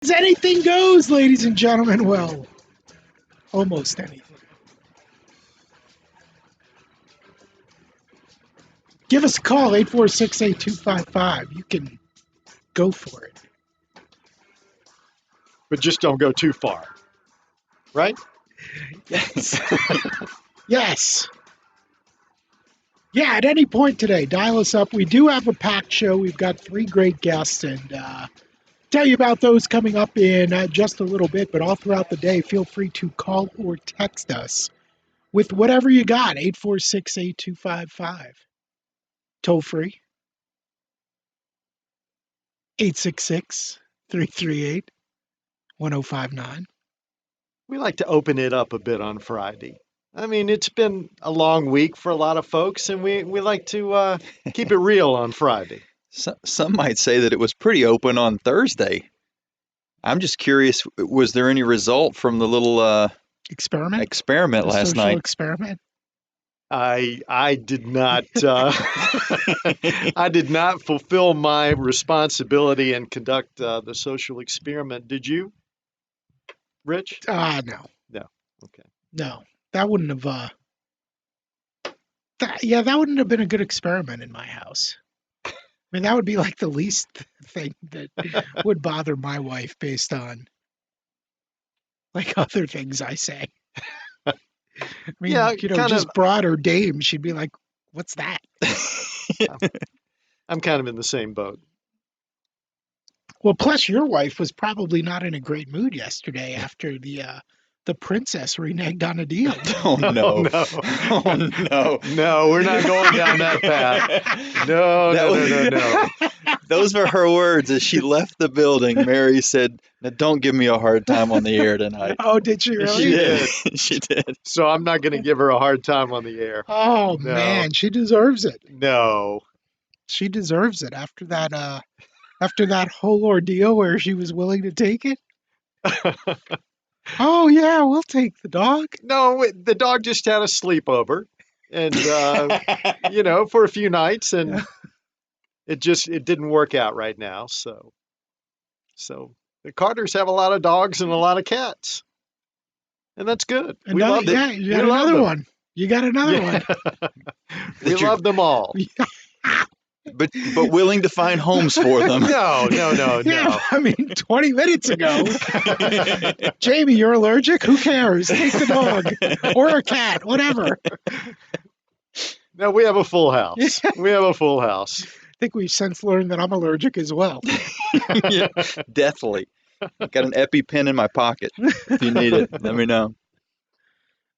Anything goes, ladies and gentlemen. Well, almost anything. Give us a call, 846-8255. You can go for it. But just don't go too far. Right? Yes. Yes. Yeah, at any point today, dial us up. We do have a packed show. We've got 3 great guests, and tell you about those coming up in just a little bit. But all throughout the day, feel free to call or text us with whatever you got, 846-8255. Toll free, 866-338-1059. We like to open it up a bit on Friday. I mean, it's been a long week for a lot of folks, and we like to keep it real on Friday. Some might say that it was pretty open on Thursday. I'm just curious, was there any result from the little Experiment? experiment The last social night? experiment? I did not I did not fulfill my responsibility and conduct the social experiment. Did you, Rich? No. No. Okay. No. That wouldn't have, that wouldn't have been a good experiment in my house. I mean, that would be like the least thing that would bother my wife based on like other things I say. I mean, Yeah, just broad or dame, she'd be like, what's that? I'm kind of in the same boat. Well, plus your wife was probably not in a great mood yesterday after the princess reneged on a deal. Oh, no. No. Oh, no. No, we're not going down that path. No. Those were her words as she left the building. Mary said, "Now, don't give me a hard time on the air tonight." Oh, did she really? She did. She did. So I'm not going to give her a hard time on the air. Oh, No. man, she deserves it. No. She deserves it after that whole ordeal where she was willing to take it. Oh, yeah, we'll take the dog. No, the dog just had a sleepover and, for a few nights, and it didn't work out right now. So the Carters have a lot of dogs and a lot of cats, and that's good. We love them. Yeah, you got another one. You got another one. We love them all. But willing to find homes for them. No. Yeah, I mean, 20 minutes ago, Jamie, you're allergic? Who cares? Take the dog or a cat, whatever. No, we have a full house. We have a full house. I think we've since learned that I'm allergic as well. Yeah, deathly. Got an EpiPen in my pocket. If you need it, let me know.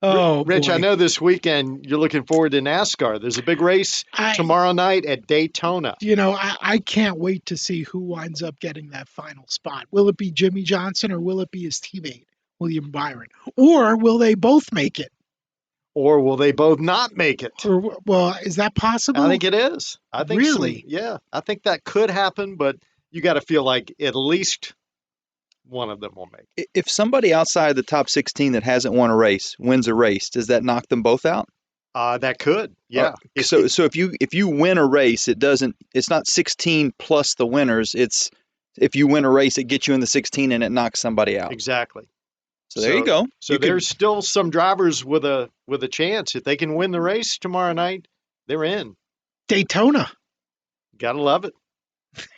Oh, Rich, boy. I know this weekend you're looking forward to NASCAR. There's a big race tomorrow night at Daytona. I can't wait to see who winds up getting that final spot. Will it be Jimmy Johnson or will it be his teammate, William Byron? Or will they both make it? Or will they both not make it? Or, well, is that possible? I think it is. I think Really? Yeah, I think that could happen, but you got to feel like at least one of them will make it. If somebody outside the top 16 that hasn't won a race wins a race, does that knock them both out? That could, yeah. So if you win a race, it's not 16 plus the winners. It's if you win a race, it gets you in the 16 and it knocks somebody out. Exactly. So there you go. So there's still some drivers with a chance. If they can win the race tomorrow night, they're in. Daytona. Gotta love it.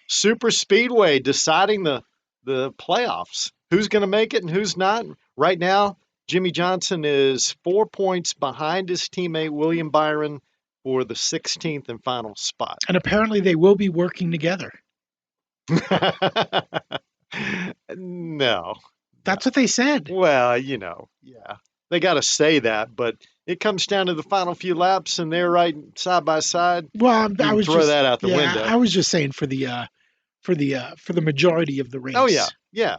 Super Speedway deciding the playoffs. Who's going to make it and who's not? Right now, Jimmy Johnson is 4 points behind his teammate William Byron for the 16th and final spot. And apparently they will be working together. No. That's what they said. Well, yeah. They got to say that, but it comes down to the final few laps, and they're right side by side. Well, I was throw that out the window. I was just saying for the majority of the race. Oh yeah.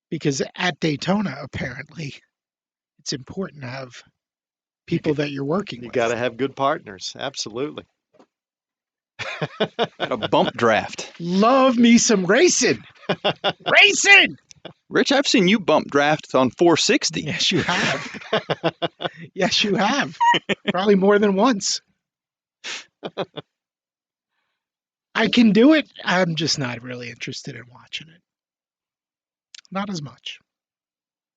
Because at Daytona, apparently, it's important to have people that you're working with. You got to have good partners. Absolutely. A bump draft. Love me some racing. Racing! Rich, I've seen you bump drafts on 460. Yes, you have. Yes, you have. Probably more than once. I can do it. I'm just not really interested in watching it. not as much.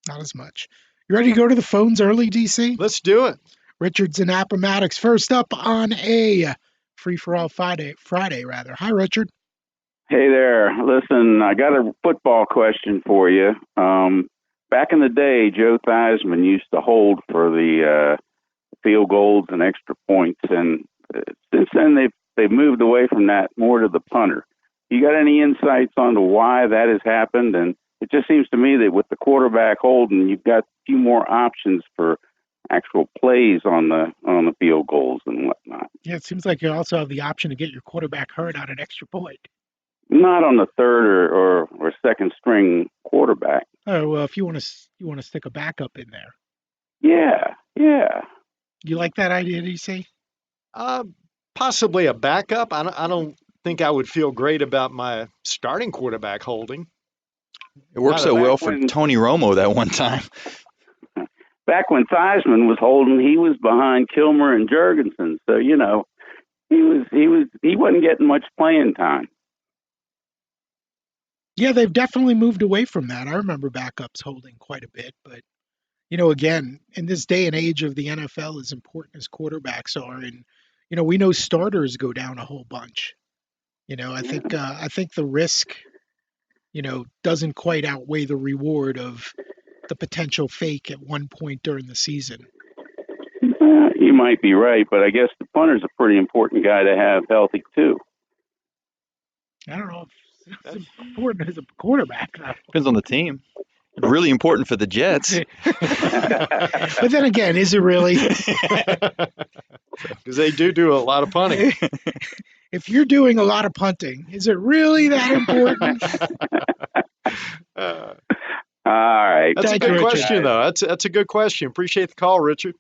Not as much. You ready to go to the phones early, DC? Let's do it. Richard's in Appomattox. First up on a free-for-all Friday. Hi, Richard. Hey there. Listen, I got a football question for you. Back in the day, Joe Theismann used to hold for the field goals and extra points, and since then they've moved away from that more to the punter. You got any insights onto why that has happened? And it just seems to me that with the quarterback holding, you've got a few more options for actual plays on the field goals and whatnot. Yeah, it seems like you also have the option to get your quarterback hurt on an extra point. Not on the third or second string quarterback. Oh, well, if you want to stick a backup in there. Yeah. You like that idea, DC? Possibly a backup. I don't think I would feel great about my starting quarterback holding. It worked so well for Tony Romo that one time. Back when Theismann was holding, he was behind Kilmer and Jurgensen, so he wasn't getting much playing time. Yeah, they've definitely moved away from that. I remember backups holding quite a bit, but again, in this day and age of the NFL, as important as quarterbacks are, and we know starters go down a whole bunch. I think the risk, doesn't quite outweigh the reward of the potential fake at one point during the season. You might be right, but I guess the punter's a pretty important guy to have healthy too. I don't know if that's important as a quarterback. Depends on the team. Really important for the Jets. But then again, is it really? Because they do a lot of punting. If you're doing a lot of punting, is it really that important? All right. That's Thank a good you, question, though. That's a good question. Appreciate the call, Richard.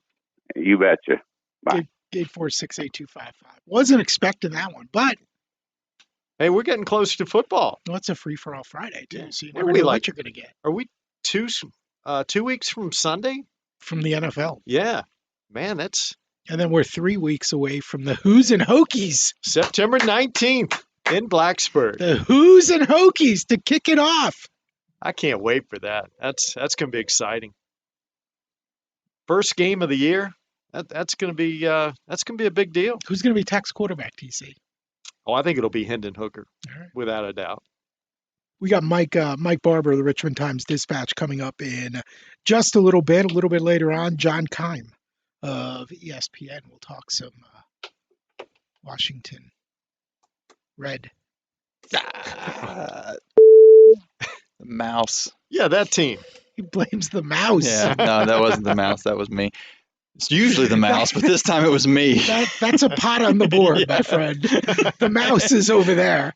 You betcha. Bye. 846-8255. Wasn't expecting that one, but Hey, we're getting close to football. it's a free-for-all Friday, too, so you What never are we know like? what you're going to get. Are we 2 weeks from Sunday? From the NFL. Yeah. Man, that's And then we're 3 weeks away from the Who's and Hokies. September 19th in Blacksburg. The Who's and Hokies to kick it off. I can't wait for that. That's going to be exciting. First game of the year. That's going to be a big deal. Who's going to be Tech's quarterback, TC? Oh, I think it'll be Hendon Hooker, All right. without a doubt. We got Mike Barber of the Richmond Times-Dispatch coming up in just a little bit later on. John Keim of ESPN. We'll talk some Washington Red. The mouse. Yeah, that team. He blames the mouse. Yeah, no, that wasn't the mouse. That was me. It's usually the mouse, but this time it was me. That's a pot on the board, Yeah. my friend. The mouse is over there.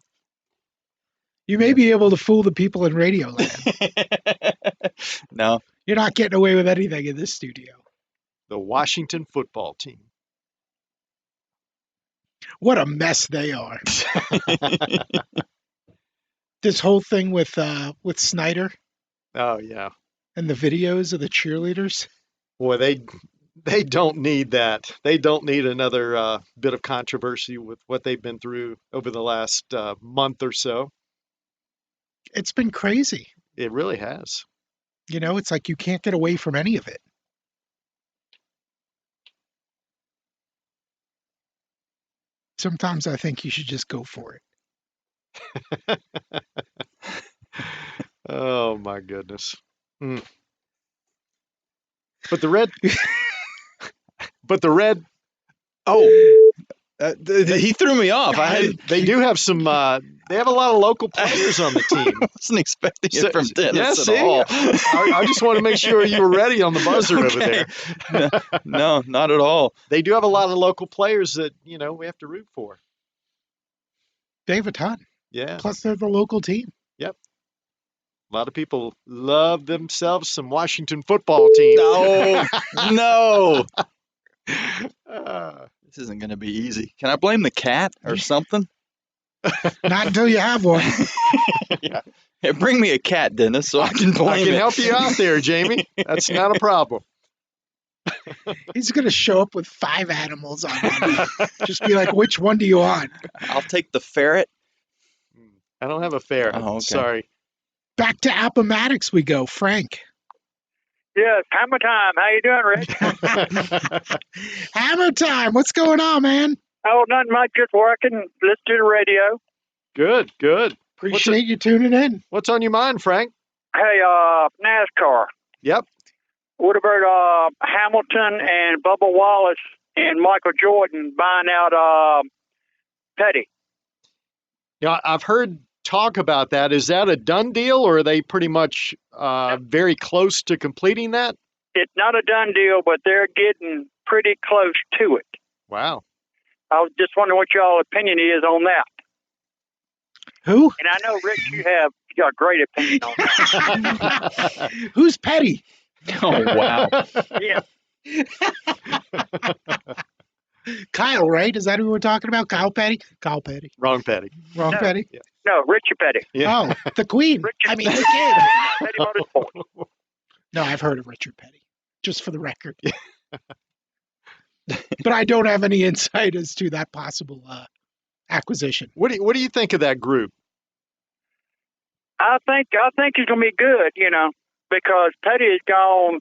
You may be able to fool the people in Radio Land. No. You're not getting away with anything in this studio. The Washington football team. What a mess they are. This whole thing with Snyder Oh, yeah. and the videos of the cheerleaders. Boy, they don't need that. They don't need another bit of controversy with what they've been through over the last month or so. It's been crazy. It really has. It's like you can't get away from any of it. Sometimes I think you should just go for it. Oh, my goodness. Mm. But the red. Oh, He threw me off. they do have some. They have a lot of local players on the team. I wasn't expecting it from Dennis yeah, at all. I just want to make sure you were ready on the buzzer over there. No, not at all. They do have a lot of local players that we have to root for. They have a ton. Yeah. Plus, they're the local team. Yep. A lot of people love themselves some Washington football team. No. Uh, This isn't going to be easy. Can I blame the cat or something? Not until you have one. Yeah. Hey, bring me a cat, Dennis, so I can blame I can it. help you out there, Jamie. That's not a problem. He's going to show up with 5 animals on Monday. Just be like, which one do you want? I'll take the ferret. I don't have a ferret. Oh, okay. Sorry. Back to Appomattox we go. Frank. Yes, hammer time. How you doing, Rich? Hammer time. What's going on, man? Oh, nothing much. Just working. Listen to the radio. Good, good. Appreciate you tuning in. What's on your mind, Frank? Hey, NASCAR. Yep. What about Hamilton and Bubba Wallace and Michael Jordan buying out Petty? Yeah, I've heard talk about that. Is that a done deal, or are they pretty much very close to completing that? It's not a done deal, but they're getting pretty close to it. Wow. I was just wondering what y'all's opinion is on that. Who? And I know, Rich, you got a great opinion on that. Who's Petty? Oh, wow. Yeah. Kyle, right? Is that who we're talking about? Kyle Petty? Kyle Petty. Wrong, Petty. Wrong No. Petty? No, Richie Petty. Yeah. Oh, the Queen. Richard I mean, the king. Petty Motorsports. No, I've heard of Richard Petty, just for the record. But I don't have any insight as to that possible acquisition. What do you think of that group? I think it's gonna be good, because Petty is gone.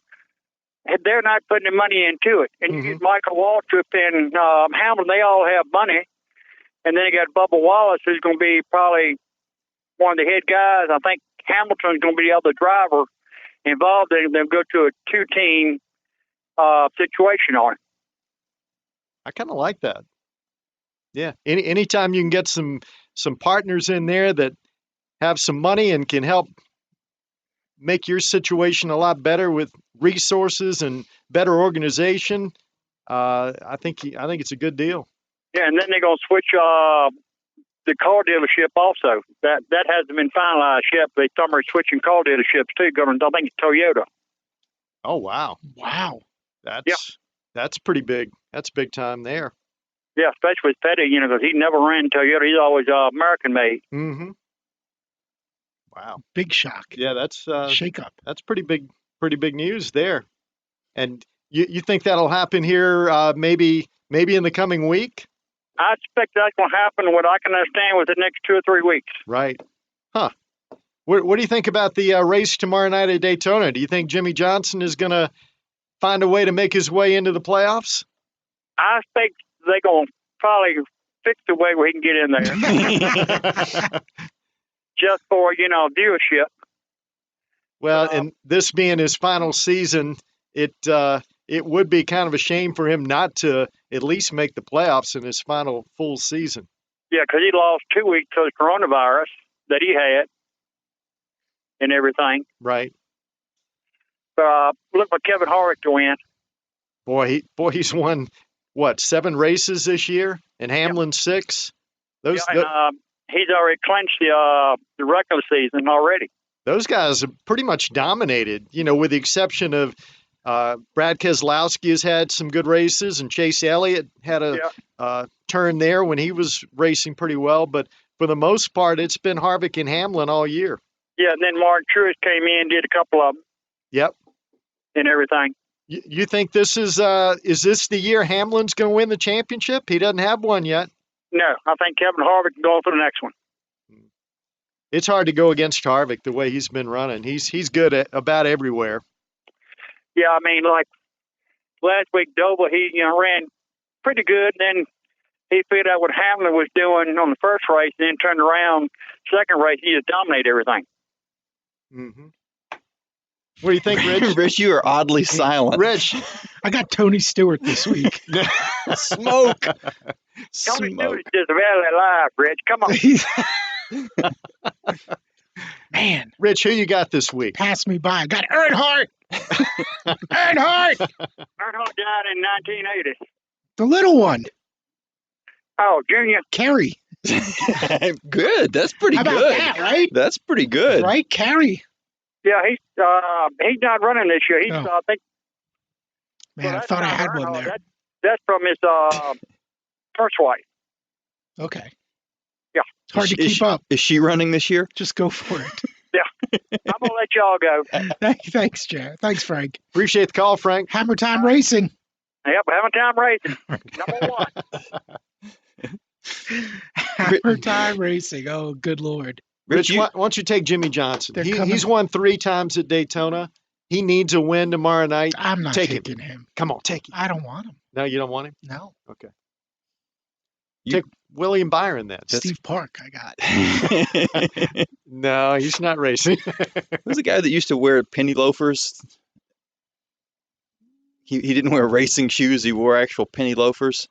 They're not putting the money into it. And you get Michael Waltrip and Hamilton, they all have money. And then you got Bubba Wallace, who's going to be probably one of the head guys. I think Hamilton's going to be the other driver involved in it. They'll go to a two-team situation on it. I kind of like that. Yeah. Anytime you can get some partners in there that have some money and can help make your situation a lot better with resources and better organization, I think it's a good deal. Yeah, and then they're going to switch the car dealership also. That hasn't been finalized yet. They are switching car dealerships too. I think it's Toyota. Oh, wow. Wow. That's pretty big. That's big time there. Yeah, especially with Petty, because he never ran Toyota. He's always American made. Mm-hmm. Wow. Big shock. Yeah, that's Shake up. that's pretty big news there. And you think that'll happen here maybe in the coming week? I expect that's going to happen, what I can understand, with the next 2 or 3 weeks. Right. Huh. What do you think about the race tomorrow night at Daytona? Do you think Jimmy Johnson is going to find a way to make his way into the playoffs? I expect they're going to probably fix the way where he can get in there. Just for, viewership. Well, and this being his final season, it would be kind of a shame for him not to at least make the playoffs in his final full season. Yeah, because he lost 2 weeks to the coronavirus that he had and everything. Right. But look for Kevin Harvick to win. He's won, 7 races this year, and Hamlin 6. He's already clinched the regular season already. Those guys have pretty much dominated, with the exception of Brad Keselowski has had some good races, and Chase Elliott had a turn there when he was racing pretty well. But for the most part, it's been Harvick and Hamlin all year. Yeah, and then Martin Truex came in, did a couple of them. Yep. And everything. You think this is this the year Hamlin's going to win the championship? He doesn't have one yet. No, I think Kevin Harvick can go for the next one. It's hard to go against Harvick the way he's been running. He's good at about everywhere. Yeah, I mean, like last week, Dover, he ran pretty good. Then he figured out what Hamlin was doing on the first race, and then turned around second race. He just dominated everything. Mm-hmm. What do you think, Rich? Rich, you are oddly silent. Rich, I got Tony Stewart this week. Smoke. Tony Stewart's just barely alive, Rich. Come on. Man, Rich, who you got this week? pass me by. I got Earnhardt. Earnhardt, Earnhardt died in 1980. the little one. Oh, Junior. Carrie. Good. That's pretty How about good. that, right? That's pretty good. Right, Carrie. Yeah, he's not running this year. I think. Man, I that's thought I not had one Earnhardt. there. That's from his first wife. Okay. Yeah. It's hard to keep up. Is she running this year? Just go for it. I'm gonna let y'all go. Thanks, Jared. Thanks, Frank. Appreciate the call, Frank. Hammer Time Racing. Yep, having time racing. Number one. Hammer Time Racing. Oh, good Lord. Rich, why don't you take Jimmy Johnson? He's won 3 times at Daytona. He needs a win tomorrow night. I'm not taking him. Come on, take him. I don't want him. No, you don't want him? No. Okay. Take William Byron then. Steve Park, I got. No, he's not racing. Who's the guy that used to wear penny loafers? He didn't wear racing shoes. He wore actual penny loafers.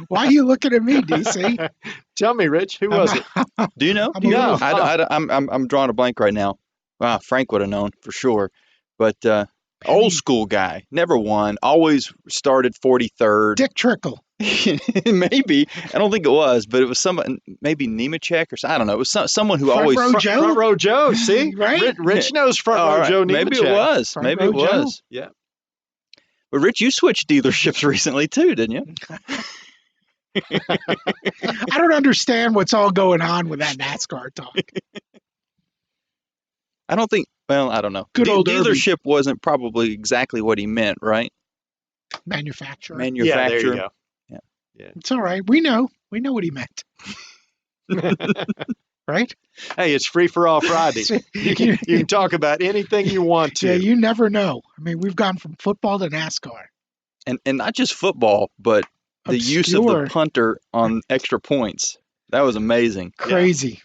Why are you looking at me, DC? Tell me, Rich. Who was it? Do you know? No. I'm drawing a blank right now. Wow, Frank would have known for sure. But old school guy, never won, always started 43rd. Dick Trickle. Maybe. I don't think it was, but it was someone, maybe Nemechek or something. I don't know. It was someone who always. Front row Joe, see? Right? Rich knows front row Joe Nemechek. Maybe it was. Maybe it was. Joe? Yeah. But Rich, you switched dealerships recently too, didn't you? I don't understand what's all going on with that NASCAR talk. I don't think. Well, I don't know. Good old dealership wasn't probably exactly what he meant, right? Manufacturer. Yeah, there you go. Yeah. It's all right. We know what he meant. Right? Hey, it's free for all Friday. You can talk about anything you want to. Yeah, you never know. I mean, we've gone from football to NASCAR. And not just football, but the use of the punter on extra points. That was amazing. Crazy.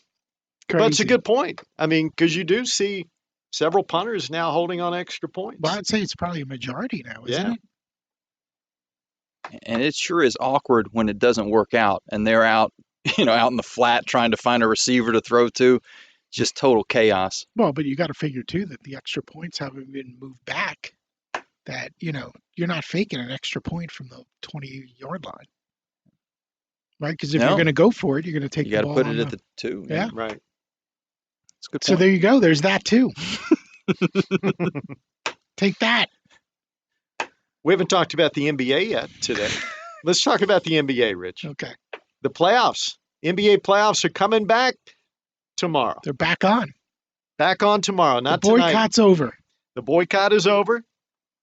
But it's a good point. I mean, because you do see several punters now holding on extra points. Well, I'd say it's probably a majority now, isn't it? And it sure is awkward when it doesn't work out and they're out in the flat trying to find a receiver to throw to. Just total chaos. Well, but you got to figure too that the extra points haven't been moved back. That, you're not faking an extra point from the 20-yard line. Right? Because if you're going to go for it, you're going to take the ball. You got to put it at the 2. Yeah. Right. That's a good point. So there you go. There's that too. Take that. We haven't talked about the NBA yet today. Let's talk about the NBA, Rich. Okay. The playoffs. NBA playoffs are coming back tomorrow. They're back on. Back on tomorrow, not tonight. The boycott's over. The boycott is over.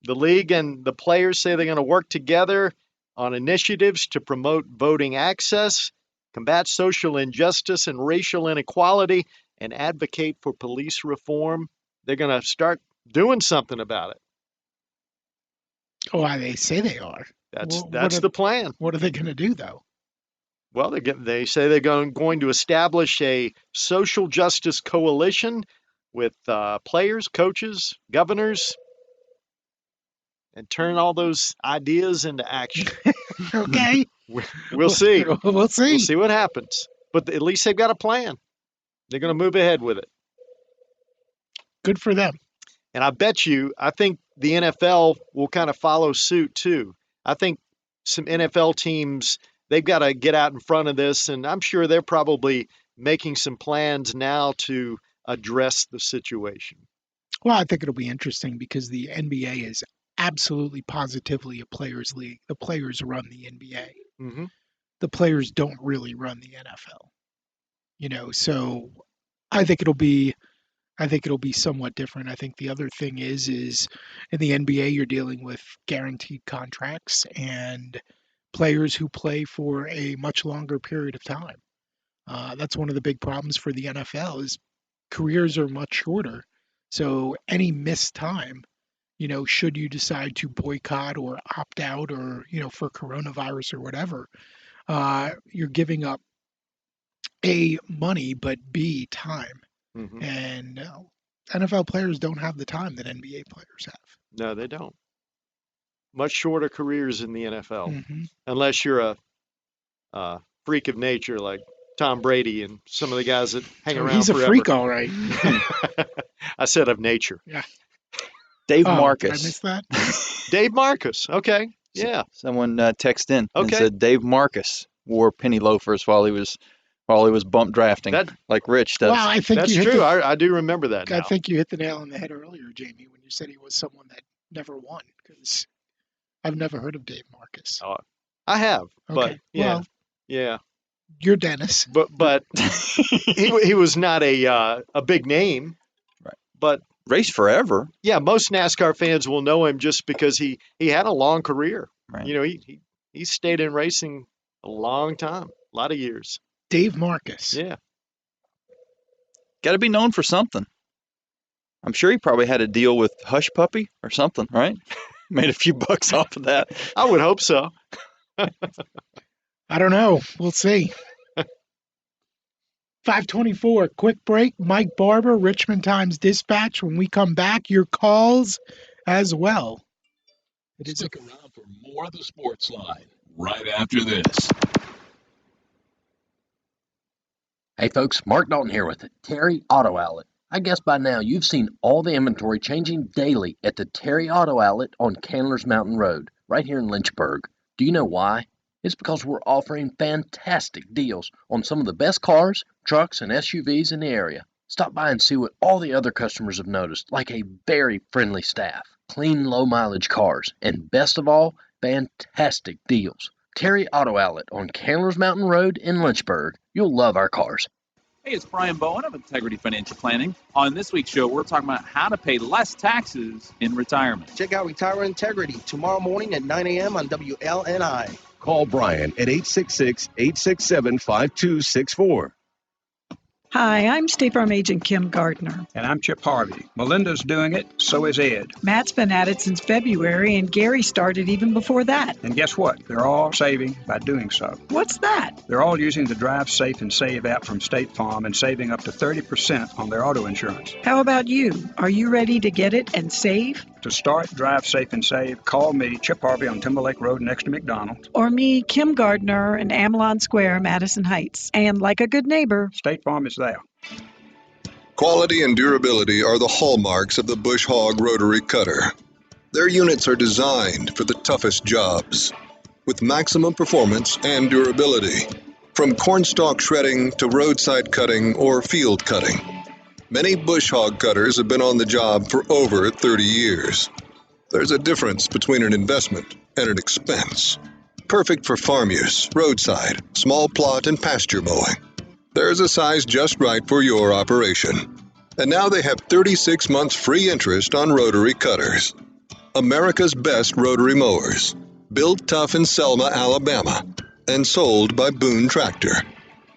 The league and the players say they're going to work together on initiatives to promote voting access, combat social injustice and racial inequality, and advocate for police reform. They're going to start doing something about it. Oh, they say they are. That's the plan. What are they going to do, though? Well, they say they're going to establish a social justice coalition with players, coaches, governors, and turn all those ideas into action. Okay. We'll see. We'll see. We'll see what happens. But at least they've got a plan. They're going to move ahead with it. Good for them. And I think the NFL will kind of follow suit too. I think some NFL teams, they've got to get out in front of this, and I'm sure they're probably making some plans now to address the situation. Well, I think it'll be interesting because the NBA is absolutely positively a players' league. The players run the NBA. Mm-hmm. The players don't really run the NFL. So I think it'll be somewhat different. I think the other thing is in the NBA you're dealing with guaranteed contracts and players who play for a much longer period of time. That's one of the big problems for the NFL is careers are much shorter. So any missed time, should you decide to boycott or opt out or, for coronavirus or whatever, you're giving up A, money, but B, time. Mm-hmm. And NFL players don't have the time that NBA players have. No, they don't. Much shorter careers in the NFL, Mm-hmm. unless you're a freak of nature like Tom Brady and some of the guys that hang around He's forever. a freak, all right. I said of nature. Yeah. Dave Did I Marcus. miss that? Dave Marcus. Okay. Yeah. Someone texted in and Okay. said Dave Marcus wore penny loafers while he was bump drafting, like Rich does. Well, I think That's true. I do remember that now. I think you hit the nail on the head earlier, Jamie, when you said he was someone that never won, because I've never heard of Dave Marcus. Oh, I have, but Okay. yeah, Well, yeah. you're Dennis. But he was not a big name, right? But raced forever. Yeah, most NASCAR fans will know him just because he had a long career. Right. He stayed in racing a long time, a lot of years. Dave Marcus. Yeah. Got to be known for something. I'm sure he probably had a deal with Hush Puppy or something, right? Made a few bucks off of that. I would hope so. I don't know. We'll see. 5:24, quick break. Mike Barber, Richmond Times-Dispatch. When we come back, your calls as well. Stick around for more of the Sportsline right after this. Hey folks, Mark Dalton here with Terry Auto Outlet. I guess by now you've seen all the inventory changing daily at the Terry Auto Outlet on Candler's Mountain Road, right here in Lynchburg. Do you know why? It's because we're offering fantastic deals on some of the best cars, trucks, and SUVs in the area. Stop by and see what all the other customers have noticed, like a very friendly staff, clean low-mileage cars, and best of all, fantastic deals. Terry Auto Outlet on Candler's Mountain Road in Lynchburg. You'll love our cars. Hey, it's Brian Bowen of Integrity Financial Planning. On this week's show, we're talking about how to pay less taxes in retirement. Check out Retire Integrity tomorrow morning at 9 a.m. on WLNI. Call Brian at 866-867-5264. Hi, I'm State Farm Agent Kim Gardner. And I'm Chip Harvey. Melinda's doing it, so is Ed. Matt's been at it since February, and Gary started even before that. And guess what? They're all saving by doing so. What's that? They're all using the Drive Safe and Save app from State Farm and saving up to 30% on their auto insurance. How about you? Are you ready to get it and save? To start Drive Safe and Save, call me, Chip Harvey, on Timberlake Road next to McDonald's. Or me, Kim Gardner, in Amelon Square, Madison Heights. And like a good neighbor, State Farm is there. Quality and durability are the hallmarks of the Bush Hog Rotary Cutter. Their units are designed for the toughest jobs, with maximum performance and durability, from cornstalk shredding to roadside cutting or field cutting. Many Bush Hog cutters have been on the job for over 30 years. There's a difference between an investment and an expense. Perfect for farm use, roadside, small plot, and pasture mowing. There's a size just right for your operation. And now they have 36 months free interest on rotary cutters. America's best rotary mowers. Built tough in Selma, Alabama. And sold by Boone Tractor.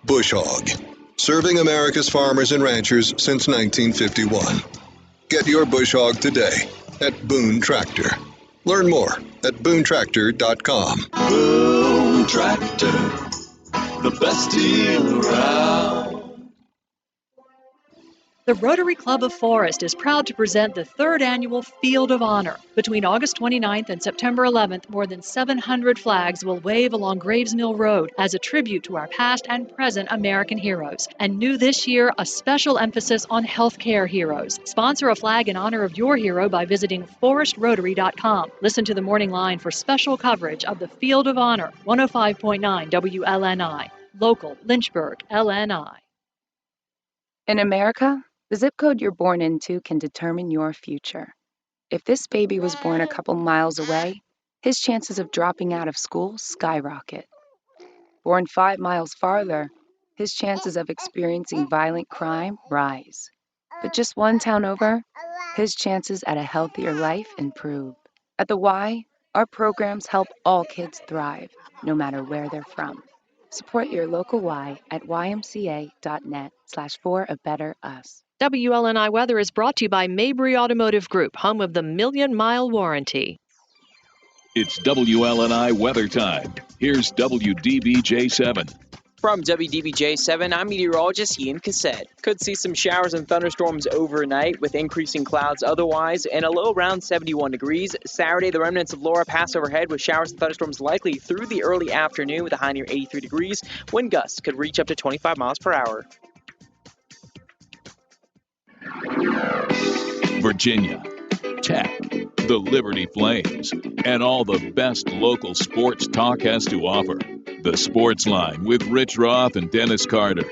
Bush Hog. Serving America's farmers and ranchers since 1951. Get your Bush Hog today at Boone Tractor. Learn more at BooneTractor.com. Boone Tractor. The best deal around. The Rotary Club of Forest is proud to present the 3rd annual Field of Honor. Between August 29th and September 11th, more than 700 flags will wave along Graves Mill Road as a tribute to our past and present American heroes. And new this year, a special emphasis on healthcare heroes. Sponsor a flag in honor of your hero by visiting forestrotary.com. Listen to the Morning Line for special coverage of the Field of Honor, 105.9 WLNI. Local, Lynchburg, LNI. In America, the zip code you're born into can determine your future. If this baby was born a couple miles away, his chances of dropping out of school skyrocket. Born 5 miles farther, his chances of experiencing violent crime rise. But just one town over, his chances at a healthier life improve. At the Y, our programs help all kids thrive, no matter where they're from. Support your local Y at ymca.net/for-a-better-us. WLNI Weather is brought to you by Mabry Automotive Group, home of the Million-Mile Warranty. It's WLNI weather time. Here's WDBJ7. From WDBJ7, I'm meteorologist Ian Cassett. Could see some showers and thunderstorms overnight with increasing clouds otherwise and a low around 71 degrees. Saturday, the remnants of Laura pass overhead with showers and thunderstorms likely through the early afternoon with a high near 83 degrees. Wind gusts could reach up to 25 miles per hour. Virginia Tech, the Liberty Flames, and all the best local sports talk has to offer. The Sports Line with Rich Roth and Dennis Carter.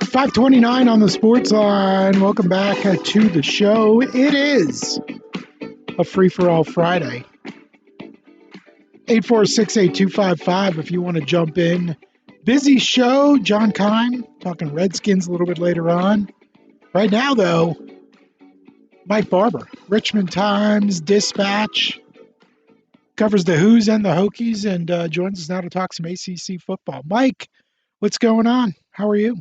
5:29 on the Sports Line. Welcome back to the show. It is a free-for-all Friday. 846-8255 if you want to jump in. Busy show. John Keim talking Redskins a little bit later on. Right now, though, Mike Barber, Richmond Times-Dispatch, covers the Who's and the Hokies and joins us now to talk some ACC football. Mike, what's going on? How are you?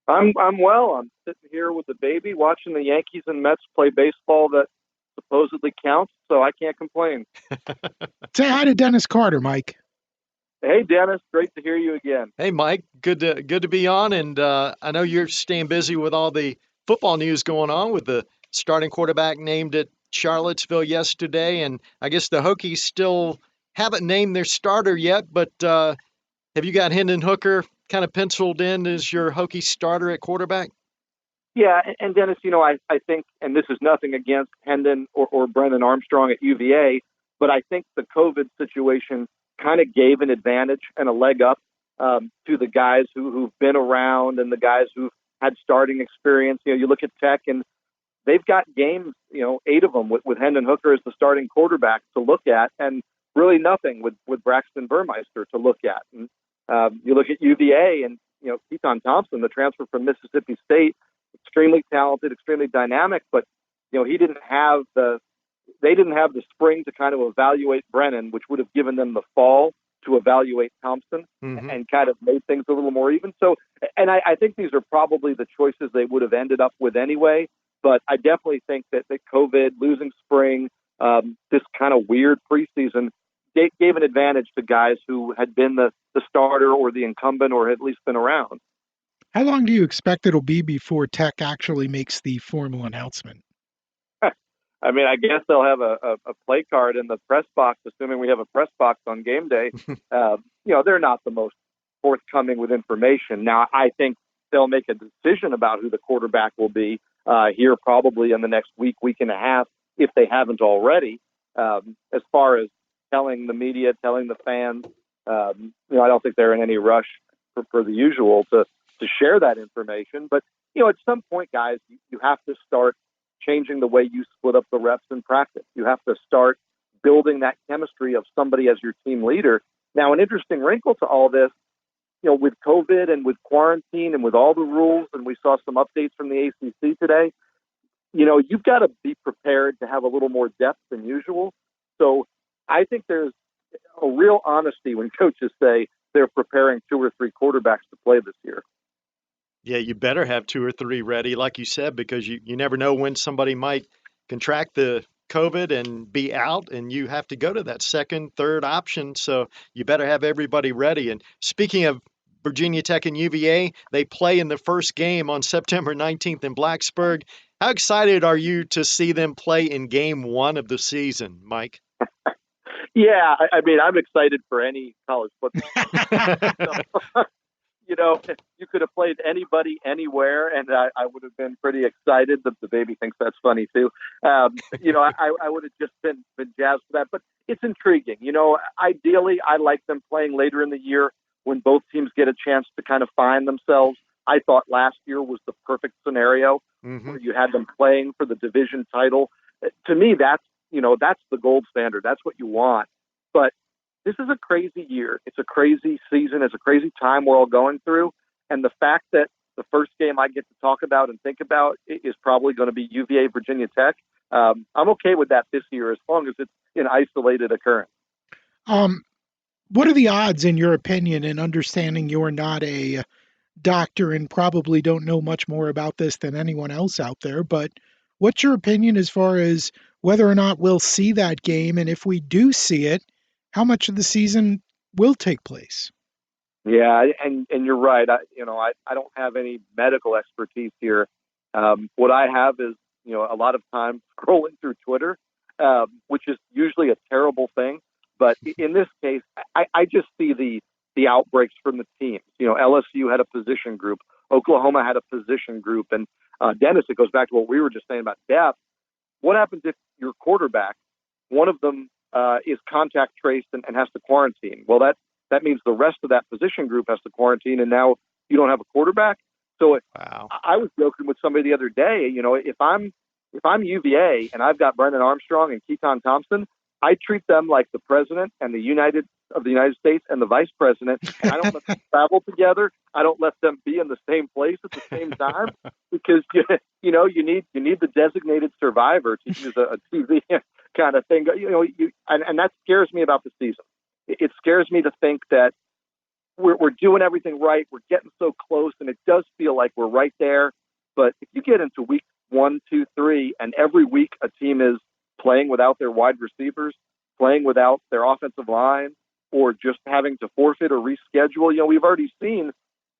I'm well. I'm sitting here with the baby watching the Yankees and Mets play baseball that supposedly counts, so I can't complain. Say hi to Dennis Carter, Mike. Hey, Dennis, great to hear you again. Hey, Mike, good to be on, and I know you're staying busy with all the football news going on with the starting quarterback named at Charlottesville yesterday, and I guess the Hokies still haven't named their starter yet, but have you got Hendon Hooker kind of penciled in as your Hokie starter at quarterback? Yeah, and Dennis, I think, and this is nothing against Hendon or Brendan Armstrong at UVA, but I think the COVID situation kind of gave an advantage and a leg up to the guys who've been around and the guys who've had starting experience. You look at Tech and they've got games, 8 of them with Hendon Hooker as the starting quarterback to look at, and really nothing with Braxton Burmeister to look at. And you look at UVA and, Keim Thompson, the transfer from Mississippi State, extremely talented, extremely dynamic, but, they didn't have the spring to kind of evaluate Brennan, which would have given them the fall to evaluate Thompson and kind of made things a little more even. So, and I think these are probably the choices they would have ended up with anyway. But I definitely think that COVID, losing spring, this kind of weird preseason gave an advantage to guys who had been the starter or the incumbent or had at least been around. How long do you expect it'll be before Tech actually makes the formal announcement? I mean, I guess they'll have a play card in the press box, assuming we have a press box on game day. They're not the most forthcoming with information. Now, I think they'll make a decision about who the quarterback will be here probably in the next week and a half, if they haven't already. As far as telling the media, telling the fans, I don't think they're in any rush for the usual to share that information. But, at some point, guys, you have to start changing the way you split up the reps in practice. You have to start building that chemistry of somebody as your team leader. Now, an interesting wrinkle to all this, with COVID and with quarantine and with all the rules, and we saw some updates from the ACC today, you've got to be prepared to have a little more depth than usual. So I think there's a real honesty when coaches say they're preparing 2 or 3 quarterbacks to play this year. Yeah, you better have 2 or 3 ready, like you said, because you never know when somebody might contract the COVID and be out, and you have to go to that second, third option. So you better have everybody ready. And speaking of Virginia Tech and UVA, they play in the first game on September 19th in Blacksburg. How excited are you to see them play in game 1 of the season, Mike? Yeah, I mean, I'm excited for any college football. You could have played anybody anywhere, and I would have been pretty excited. The baby thinks that's funny too. I would have just been jazzed for that. But it's intriguing. Ideally, I like them playing later in the year when both teams get a chance to kind of find themselves. I thought last year was the perfect scenario where you had them playing for the division title. To me, that's the gold standard. That's what you want. But this is a crazy year. It's a crazy season. It's a crazy time we're all going through. And the fact that the first game I get to talk about and think about is probably going to be UVA Virginia Tech. I'm okay with that this year as long as it's an isolated occurrence. What are the odds, in your opinion, and understanding you're not a doctor and probably don't know much more about this than anyone else out there, but what's your opinion as far as whether or not we'll see that game? And if we do see it, how much of the season will take place? Yeah, and you're right. I don't have any medical expertise here. What I have is, a lot of time scrolling through Twitter, which is usually a terrible thing. But in this case, I just see the outbreaks from the teams. LSU had a position group. Oklahoma had a position group. And Dennis, it goes back to what we were just saying about depth. What happens if your quarterback, one of them is contact traced and has to quarantine? Well, that means the rest of that position group has to quarantine, and now you don't have a quarterback. So I was joking with somebody the other day. If I'm UVA and I've got Brendan Armstrong and Keim Thompson, I treat them like the president and the United States and the vice president, and I don't let them travel together. I don't let them be in the same place at the same time because you need the designated survivor, to use a TV kind of thing. And that scares me about the season. It scares me to think that we're doing everything right. We're getting so close, and it does feel like we're right there. But if you get into week 1, 2, 3, and every week a team is playing without their wide receivers, playing without their offensive line, or just having to forfeit or reschedule, we've already seen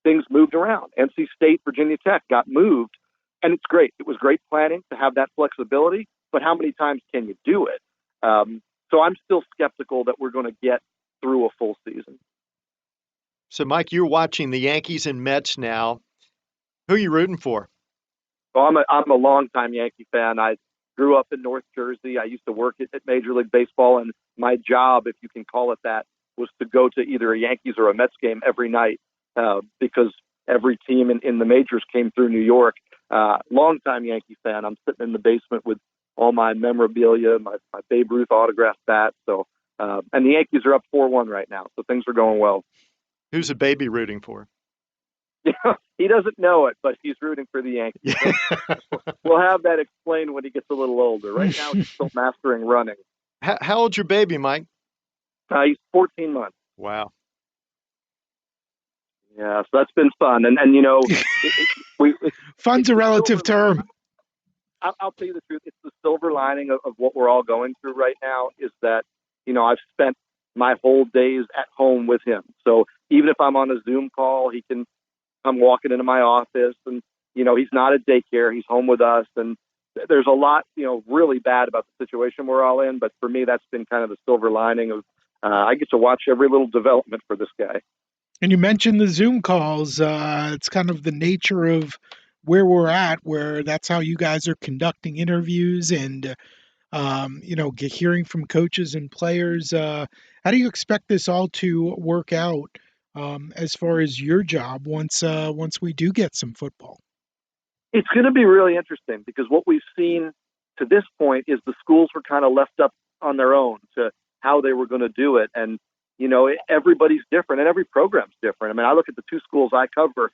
things moved around. NC State, Virginia Tech got moved, and it's great. It was great planning to have that flexibility, but how many times can you do it? So I'm still skeptical that we're going to get through a full season. So, Mike, you're watching the Yankees and Mets now. Who are you rooting for? Well, I'm a longtime Yankee fan. I grew up in North Jersey. I used to work at Major League Baseball, and my job, if you can call it that, was to go to either a Yankees or a Mets game every night because every team in the majors came through New York. Longtime Yankee fan. I'm sitting in the basement with all my memorabilia, my Babe Ruth autographed bat. So, and the Yankees are up 4-1 right now, so things are going well. Who's the baby rooting for? He doesn't know it, but he's rooting for the Yankees. We'll have that explained when he gets a little older. Right now, he's still mastering running. How old's your baby, Mike? He's 14 months. Wow. Yeah, so that's been fun. And fun's a relative term. I'll tell you the truth. It's the silver lining of what we're all going through right now is that, I've spent my whole days at home with him. So even if I'm on a Zoom call, he can come walking into my office and, he's not at daycare. He's home with us. And there's a lot, really bad about the situation we're all in. But for me, that's been kind of the silver lining of I get to watch every little development for this guy. And you mentioned the Zoom calls. It's kind of the nature of where we're at, where that's how you guys are conducting interviews and, hearing from coaches and players. How do you expect this all to work out as far as your job once we do get some football? It's going to be really interesting because what we've seen to this point is the schools were kind of left up on their own to how they were going to do it. And, everybody's different and every program's different. I mean, I look at the two schools I cover.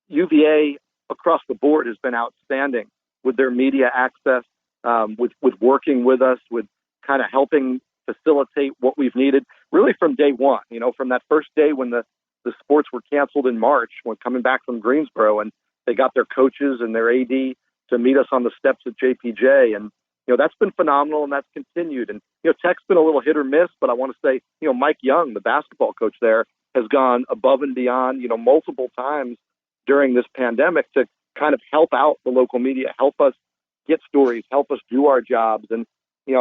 UVA across the board has been outstanding with their media access, with working with us, with kind of helping facilitate what we've needed really from day one, from that first day when the sports were canceled in March, when coming back from Greensboro, and they got their coaches and their AD to meet us on the steps at JPJ. And, that's been phenomenal, and that's continued. And, Tech's been a little hit or miss, but I want to say, Mike Young, the basketball coach there, has gone above and beyond, multiple times during this pandemic to kind of help out the local media, help us get stories, help us do our jobs. And,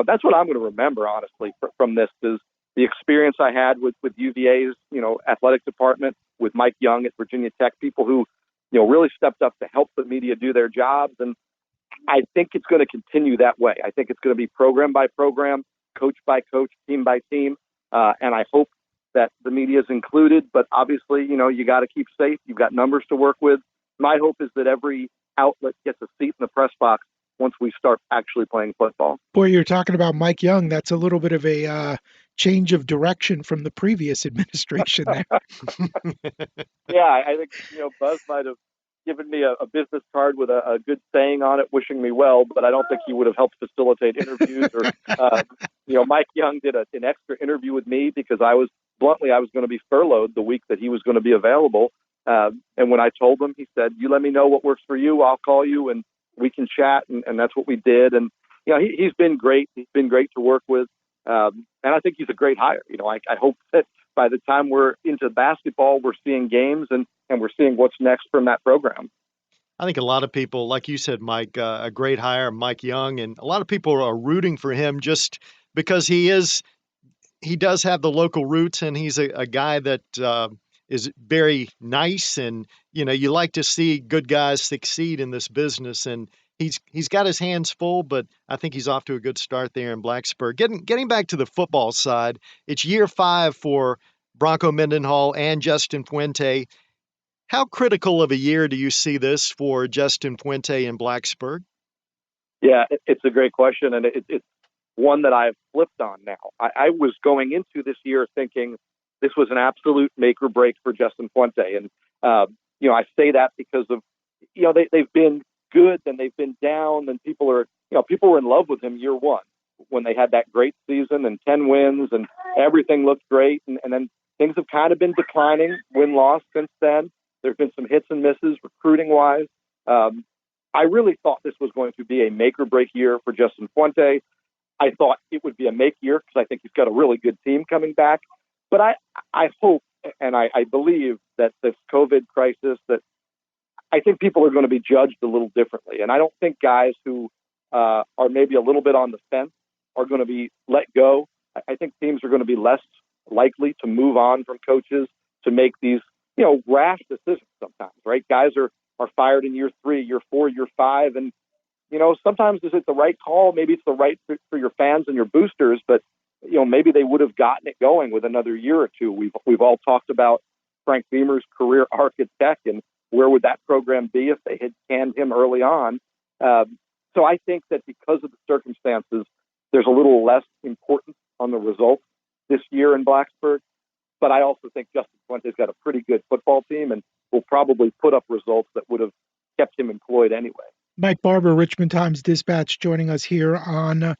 that's what I'm going to remember, honestly, from this is the experience I had with UVA's, athletic department, with Mike Young at Virginia Tech, people who, really stepped up to help the media do their jobs. And I think it's going to continue that way. I think it's going to be program by program, coach by coach, team by team. And I hope that the media is included. But obviously, you got to keep safe. You've got numbers to work with. My hope is that every outlet gets a seat in the press box once we start actually playing football. Boy, you're talking about Mike Young. That's a little bit of a change of direction from the previous administration there. Yeah, I think, Buzz might have given me a business card with a good saying on it, wishing me well, but I don't think he would have helped facilitate interviews. Or, Mike Young did an extra interview with me because I was going to be furloughed the week that he was going to be available. And when I told him, he said, "You let me know what works for you. I'll call you and we can chat." And that's what we did. And, he's been great. He's been great to work with. And I think he's a great hire. I hope that by the time we're into basketball, we're seeing games and we're seeing what's next from that program. I think a lot of people, like you said, Mike, a great hire, Mike Young, and a lot of people are rooting for him just because he does have the local roots, and he's a guy that is very nice, and you like to see good guys succeed in this business, and he's got his hands full, but I think he's off to a good start there in Blacksburg. Getting back to the football side, it's year 5 for Bronco Mendenhall and Justin Fuente. How critical of a year do you see this for Justin Fuente in Blacksburg? Yeah, it's a great question, and it's one that I've flipped on now. I was going into this year thinking this was an absolute make or break for Justin Fuente, and I say that because of they've been good, then they've been down, and people were in love with him year one when they had that great season and 10 wins and everything looked great, and then things have kind of been declining, win-loss since then. There have been some hits and misses recruiting-wise. I really thought this was going to be a make-or-break year for Justin Fuente. I thought it would be a make year because I think he's got a really good team coming back. But I hope and I believe that this COVID crisis, that I think people are going to be judged a little differently. And I don't think guys who are maybe a little bit on the fence are going to be let go. I think teams are going to be less likely to move on from coaches to make these, rash decisions sometimes, right? Guys are fired in year 3, year 4, year 5. And, sometimes is it the right call? Maybe it's the right for your fans and your boosters, but, maybe they would have gotten it going with another year or two. We've all talked about Frank Beamer's career arc at Tech and where would that program be if they had canned him early on. So I think that because of the circumstances, there's a little less importance on the results this year in Blacksburg. But I also think Justin Fuente's got a pretty good football team and will probably put up results that would have kept him employed anyway. Mike Barber, Richmond Times-Dispatch, joining us here on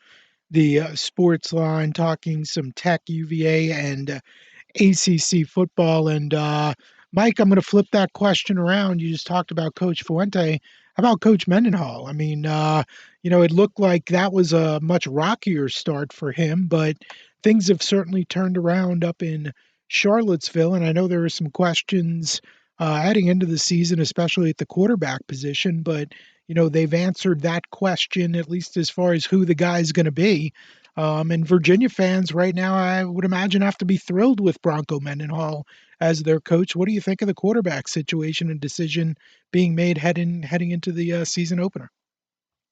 the Sportsline, talking some Tech, UVA, and ACC football. And Mike, I'm going to flip that question around. You just talked about Coach Fuente. How about Coach Mendenhall? I mean, it looked like that was a much rockier start for him, but things have certainly turned around up in Charlottesville. And I know there are some questions heading into the season, especially at the quarterback position, but they've answered that question, at least as far as who the guy's going to be. And Virginia fans right now, I would imagine, have to be thrilled with Bronco Mendenhall as their coach. What do you think of the quarterback situation and decision being made heading into the season opener?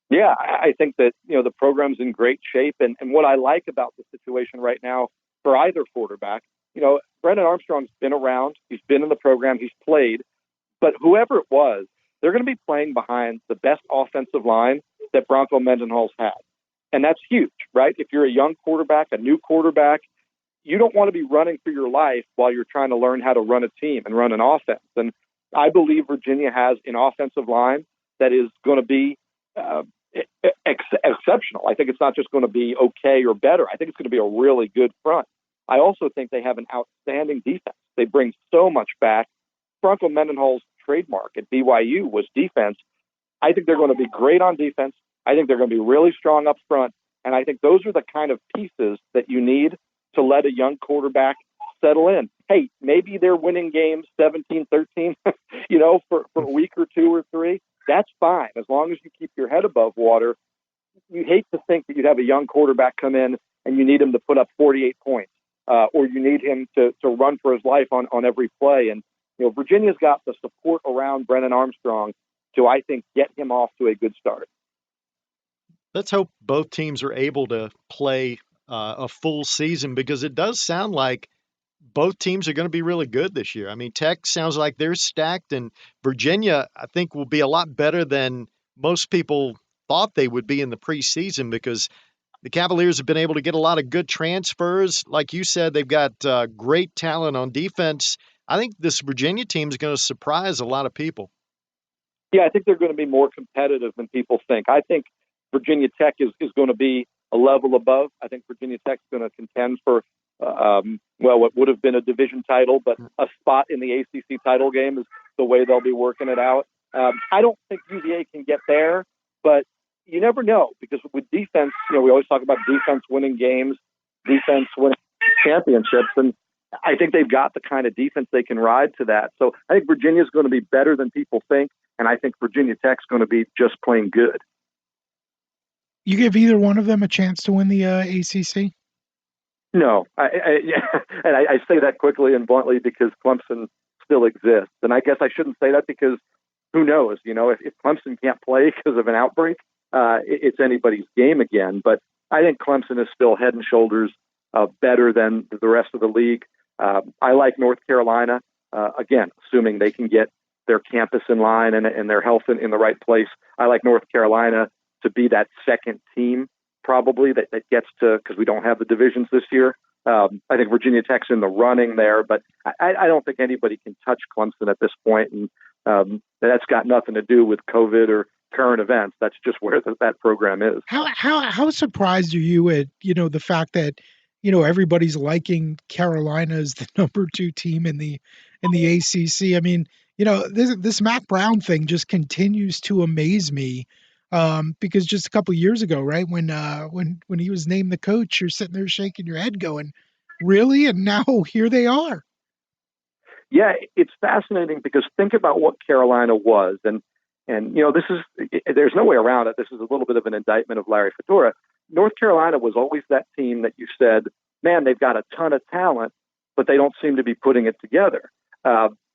Yeah, I think that, the program's in great shape. And what I like about the situation right now for either quarterback, Brennan Armstrong's been around. He's been in the program. He's played. But whoever it was, they're going to be playing behind the best offensive line that Bronco Mendenhall's had. And that's huge, right? If you're a young quarterback, a new quarterback, you don't want to be running for your life while you're trying to learn how to run a team and run an offense. And I believe Virginia has an offensive line that is going to be exceptional. I think it's not just going to be okay or better. I think it's going to be a really good front. I also think they have an outstanding defense. They bring so much back. Bronco Mendenhall's trademark at BYU was defense. I think they're going to be great on defense. I think they're going to be really strong up front. And I think those are the kind of pieces that you need to let a young quarterback settle in. Hey, maybe they're winning games 17-13, for a week or 2 or 3. That's fine. As long as you keep your head above water. You hate to think that you'd have a young quarterback come in and you need him to put up 48 points or you need him to run for his life on every play. And, Virginia's got the support around Brennan Armstrong to, I think, get him off to a good start. Let's hope both teams are able to play a full season, because it does sound like both teams are going to be really good this year. I mean, Tech sounds like they're stacked, and Virginia, I think, will be a lot better than most people thought they would be in the preseason, because the Cavaliers have been able to get a lot of good transfers. Like you said, they've got great talent on defense. I think this Virginia team is going to surprise a lot of people. Yeah, I think they're going to be more competitive than people think. I think Virginia Tech is going to be a level above. I think Virginia Tech's going to contend for, what would have been a division title, but a spot in the ACC title game is the way they'll be working it out. I don't think UVA can get there, but you never know, because with defense, we always talk about defense winning games, defense winning championships, and I think they've got the kind of defense they can ride to that. So I think Virginia's going to be better than people think, and I think Virginia Tech's going to be just plain good. You give either one of them a chance to win the ACC? No, and I say that quickly and bluntly because Clemson still exists. And I guess I shouldn't say that because who knows, if Clemson can't play because of an outbreak, it's anybody's game again. But I think Clemson is still head and shoulders better than the rest of the league. I like North Carolina, again, assuming they can get their campus in line and their health in the right place. I like North Carolina to be that second team probably that gets to, because we don't have the divisions this year. I think Virginia Tech's in the running there, but I don't think anybody can touch Clemson at this point. And that's got nothing to do with COVID or current events. That's just where that program is. How surprised are you at, the fact that everybody's liking Carolina as the number 2 team in the ACC. I mean, this Mac Brown thing just continues to amaze me. Because just a couple of years ago, right, when he was named the coach, you're sitting there shaking your head going, really? And now here they are. Yeah, it's fascinating because think about what Carolina was. And there's no way around it. This is a little bit of an indictment of Larry Fedora. North Carolina was always that team that you said, man, they've got a ton of talent, but they don't seem to be putting it together.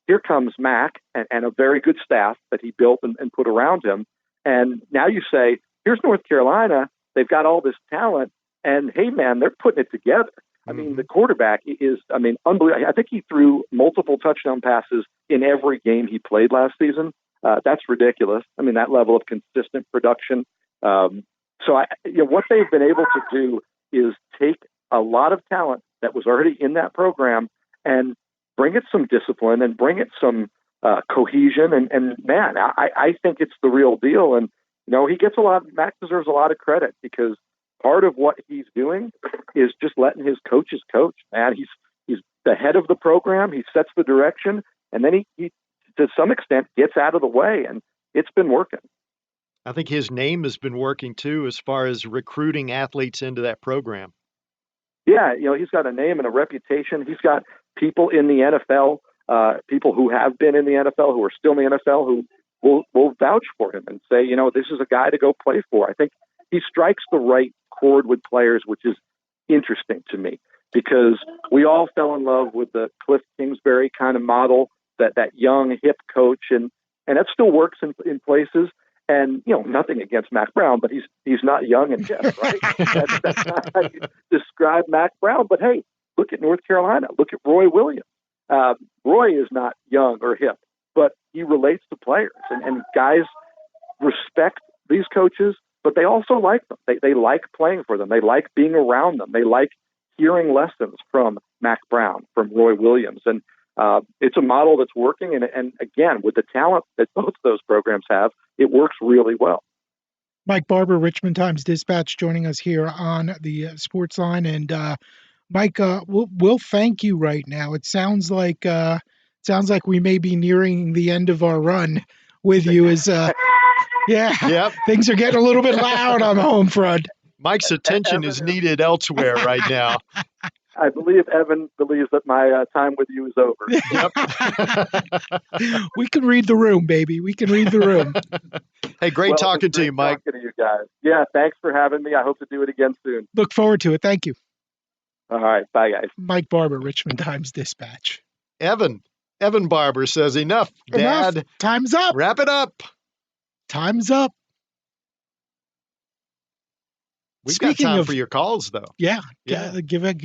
Here comes Mac and a very good staff that he built and put around him. And now you say, here's North Carolina. They've got all this talent. And, hey, man, they're putting it together. I mean, the quarterback is, unbelievable. I think he threw multiple touchdown passes in every game he played last season. That's ridiculous. I mean, that level of consistent production. What they've been able to do is take a lot of talent that was already in that program and bring it some discipline and bring it some cohesion. And man, I think it's the real deal. And, Mac deserves a lot of credit because part of what he's doing is just letting his coaches coach. Man, he's the head of the program. He sets the direction, and then he to some extent gets out of the way, and it's been working. I think his name has been working too, as far as recruiting athletes into that program. Yeah, he's got a name and a reputation. He's got people in the NFL, people who have been in the NFL, who are still in the NFL, who will vouch for him and say, this is a guy to go play for. I think he strikes the right chord with players, which is interesting to me because we all fell in love with the Cliff Kingsbury kind of model, that young hip coach, and that still works in places. And nothing against Mac Brown, but he's not young and hip, right? That's not how you describe Mac Brown. But hey, look at North Carolina. Look at Roy Williams. Roy is not young or hip, but he relates to players, and guys respect these coaches. But they also like them. They like playing for them. They like being around them. They like hearing lessons from Mac Brown, from Roy Williams. And it's a model that's working. And again, with the talent that both those programs have, it works really well. Mike Barber, Richmond Times-Dispatch, joining us here on the Sportsline. And Mike, we'll thank you right now. It sounds like we may be nearing the end of our run with you. Yep. Things are getting a little bit loud on the home front. Mike's attention is needed elsewhere right now. I believe Evan believes that my time with you is over. Yep. We can read the room, baby. We can read the room. Hey, great talking to you, Mike. Talking to you guys. Yeah, thanks for having me. I hope to do it again soon. Look forward to it. Thank you. All right. Bye, guys. Mike Barber, Richmond Times-Dispatch. Evan Barber says, enough, Dad. Time's up. Wrap it up. Time's up. We've got time for your calls, though. Yeah. Give out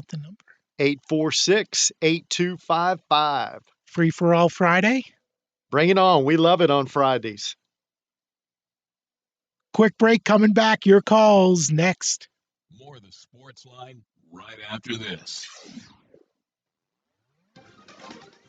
the number. 846-8255. Free for all Friday. Bring it on. We love it on Fridays. Quick break, coming back. Your calls next. More of the Sportsline right after this.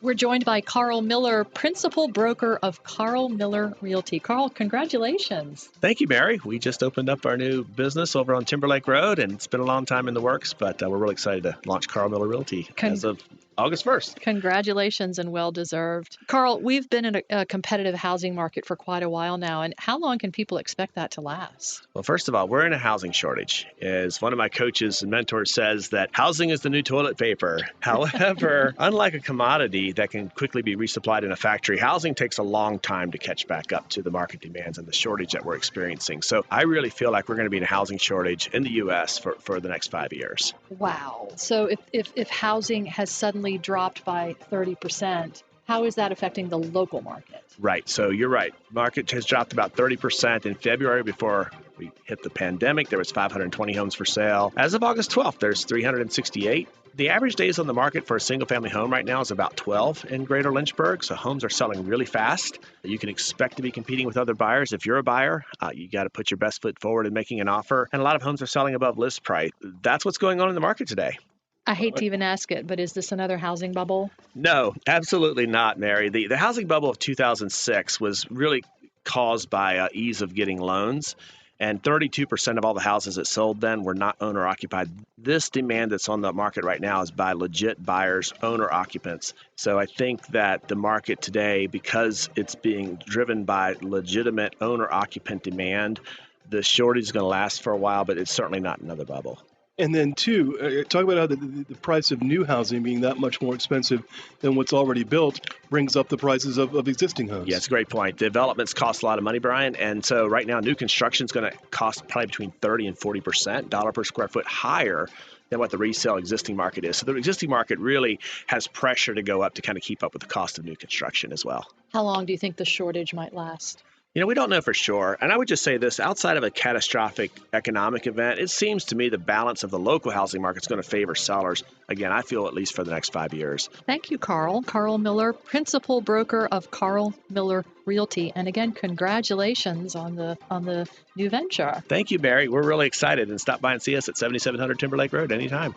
We're joined by Carl Miller, principal broker of Carl Miller Realty. Carl, congratulations. Thank you, Mary. We just opened up our new business over on Timberlake Road, and it's been a long time in the works, but we're really excited to launch Carl Miller Realty as of August 1st. Congratulations, and well-deserved. Carl, we've been in a competitive housing market for quite a while now, and how long can people expect that to last? Well, first of all, we're in a housing shortage. As one of my coaches and mentors says, that housing is the new toilet paper. However, unlike a commodity that can quickly be resupplied in a factory, housing takes a long time to catch back up to the market demands and the shortage that we're experiencing. So I really feel like we're going to be in a housing shortage in the U.S. for the next 5 years. Wow. So if housing has suddenly dropped by 30%, how is that affecting the local market? Right. So you're right. Market has dropped about 30% in February. Before we hit the pandemic, there was 520 homes for sale. As of August 12th, there's 368. The average days on the market for a single-family home right now is about 12 in Greater Lynchburg, so homes are selling really fast. You can expect to be competing with other buyers. If you're a buyer, you got to put your best foot forward in making an offer, and a lot of homes are selling above list price. That's what's going on in the market today. I hate to even ask it, but is this another housing bubble? No, absolutely not, Mary. The housing bubble of 2006 was really caused by ease of getting loans. And 32% of all the houses that sold then were not owner-occupied. This demand that's on the market right now is by legit buyers, owner-occupants. So I think that the market today, because it's being driven by legitimate owner-occupant demand, the shortage is going to last for a while, but it's certainly not another bubble. And then, too, talk about how the price of new housing being that much more expensive than what's already built brings up the prices of existing homes. Yeah, it's a great point. Developments cost a lot of money, Brian. And so right now, new construction is going to cost probably between 30 and 40% dollar per square foot higher than what the resale existing market is. So the existing market really has pressure to go up to kind of keep up with the cost of new construction as well. How long do you think the shortage might last? We don't know for sure. And I would just say this, outside of a catastrophic economic event, it seems to me the balance of the local housing market is going to favor sellers. Again, I feel at least for the next 5 years. Thank you, Carl. Carl Miller, principal broker of Carl Miller Realty. And again, congratulations on the new venture. Thank you, Barry. We're really excited. And stop by and see us at 7700 Timberlake Road anytime.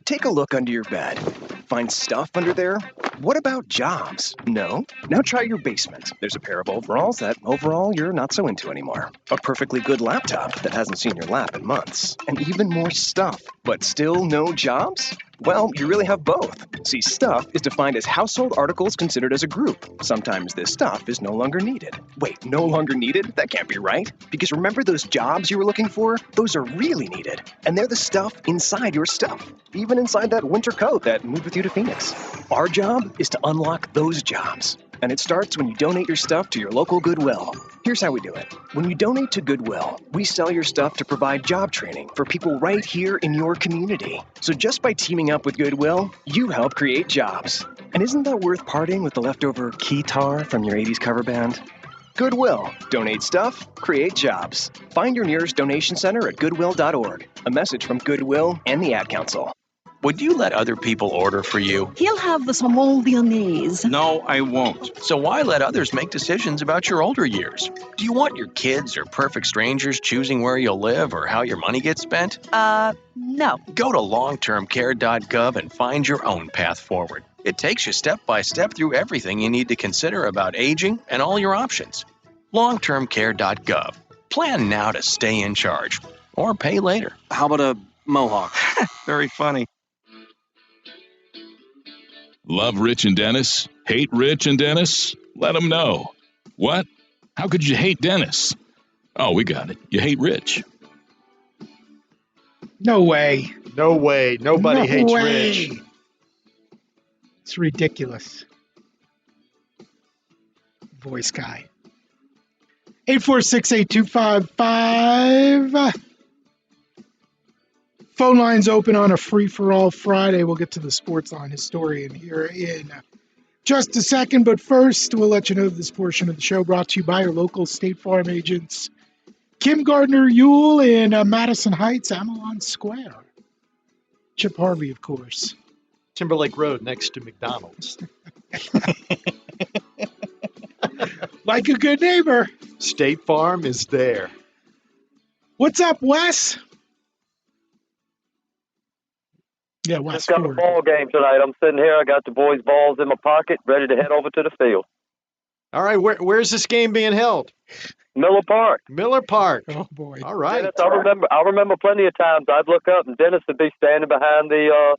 Take a look under your bed. Find stuff under there? What about jobs? No? Now try your basement. There's a pair of overalls that overall you're not so into anymore. A perfectly good laptop that hasn't seen your lap in months. And even more stuff. But still no jobs? Well, you really have both. See, stuff is defined as household articles considered as a group. Sometimes this stuff is no longer needed. Wait, no longer needed? That can't be right. Because remember those jobs you were looking for? Those are really needed. And they're the stuff inside your stuff. Even inside that winter coat that moved with you to Phoenix. Our job is to unlock those jobs. And it starts when you donate your stuff to your local Goodwill. Here's how we do it. When you donate to Goodwill, we sell your stuff to provide job training for people right here in your community. So just by teaming up with Goodwill, you help create jobs. And isn't that worth parting with the leftover keytar from your 80s cover band? Goodwill. Donate stuff, create jobs. Find your nearest donation center at goodwill.org. A message from Goodwill and the Ad Council. Would you let other people order for you? He'll have the small Viennese. No, I won't. So why let others make decisions about your older years? Do you want your kids or perfect strangers choosing where you'll live or how your money gets spent? No. Go to longtermcare.gov and find your own path forward. It takes you step by step through everything you need to consider about aging and all your options. longtermcare.gov. Plan now to stay in charge or pay later. How about a mohawk? Very funny. Love Rich and Dennis? Hate Rich and Dennis? Let them know. What? How could you hate Dennis? Oh, we got it. You hate Rich. No way. No way. Nobody hates Rich. It's ridiculous. Voice guy. 846-8255. Phone lines open on a free-for-all Friday. We'll get to the Sportsline historian here in just a second. But first, we'll let you know this portion of the show brought to you by our local State Farm agents, Kim Gardner-Ewell in Madison Heights, Amelon Square. Chip Harvey, of course. Timberlake Road next to McDonald's. Like a good neighbor. State Farm is there. What's up, Wes? Yeah, Wes. Just got a ball game tonight. I'm sitting here. I got the boys' balls in my pocket, ready to head over to the field. All right, where's this game being held? Miller Park. Miller Park. Oh boy. All right. Dennis, I remember plenty of times I'd look up and Dennis would be standing behind the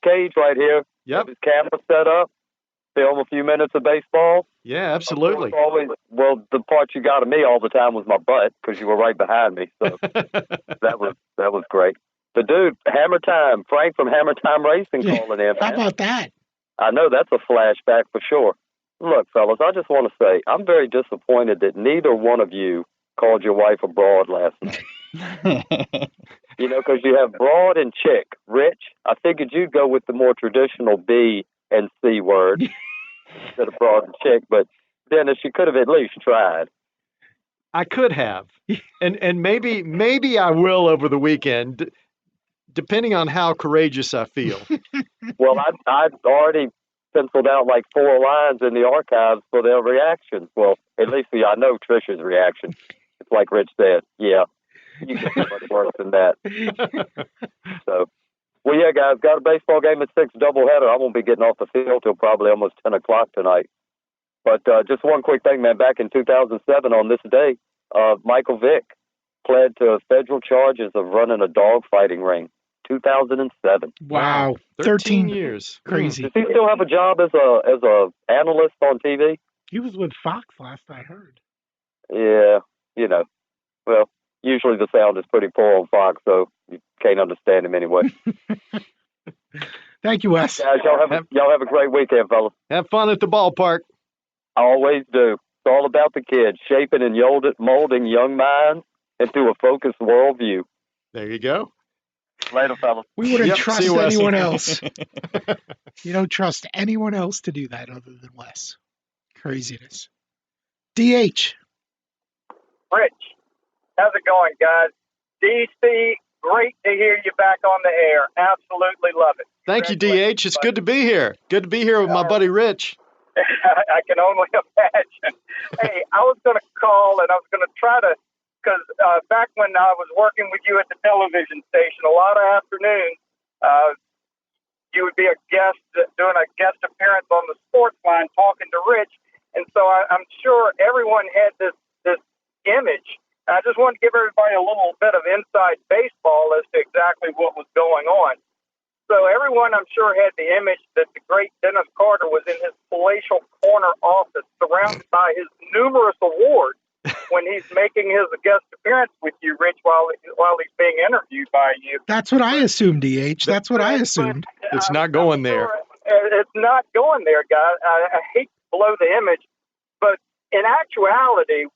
cage right here. Yep. With his camera set up, film a few minutes of baseball. Yeah, absolutely. Well, the part you got of me all the time was my butt because you were right behind me. So that was great. The dude, Hammer Time, Frank from Hammer Time Racing calling in. How about that? I know that's a flashback for sure. Look, fellas, I just want to say I'm very disappointed that neither one of you called your wife a broad last night. Because you have broad and chick. Rich, I figured you'd go with the more traditional B and C word instead of broad and chick. But Dennis, you could have at least tried. I could have, and maybe I will over the weekend, depending on how courageous I feel. Well, I'd already penciled out like 4 lines in the archives for their reactions. Well, at least I know Trisha's reaction. It's like Rich said, yeah, you can do much worse than that. So, well, yeah, guys, got a baseball game at 6, doubleheader. I won't be getting off the field till probably almost 10 o'clock tonight. But just one quick thing, man. Back in 2007, on this day, Michael Vick pled to federal charges of running a dog fighting ring. 2007. Wow. 13 years. Crazy. Does he still have a job as a analyst on TV? He was with Fox last I heard. Yeah, you know. Well, usually the sound is pretty poor on Fox, so you can't understand him anyway. Thank you, Wes. Guys, y'all have a great weekend, fellas. Have fun at the ballpark. I always do. It's all about the kids, shaping and molding young minds into a focused worldview. There you go. Later, fellas. We wouldn't trust see you, Wes. anyone else. You don't trust anyone else to do that other than Wes. Craziness. DH. Rich, how's it going, guys? DC, great to hear you back on the air. Absolutely love it. Thank you, DH. It's good to be here. Good to be here with my buddy Rich. I can only imagine. Hey, I was going to call and I was going to try to, because back when I was working with you at the television station, a lot of afternoons, you would be a guest, doing a guest appearance on the Sportsline talking to Rich. And so I'm sure everyone had this image. I just wanted to give everybody a little bit of inside baseball as to exactly what was going on. So everyone, I'm sure, had the image that the great Dennis Carter was in his palatial corner office surrounded by his numerous awards when he's making his guest appearance with you, Rich, while he's being interviewed by you. That's what I assumed, DH. That's what I assumed. It's not going there. It's not going there, guys. I hate to blow the image, but in actuality,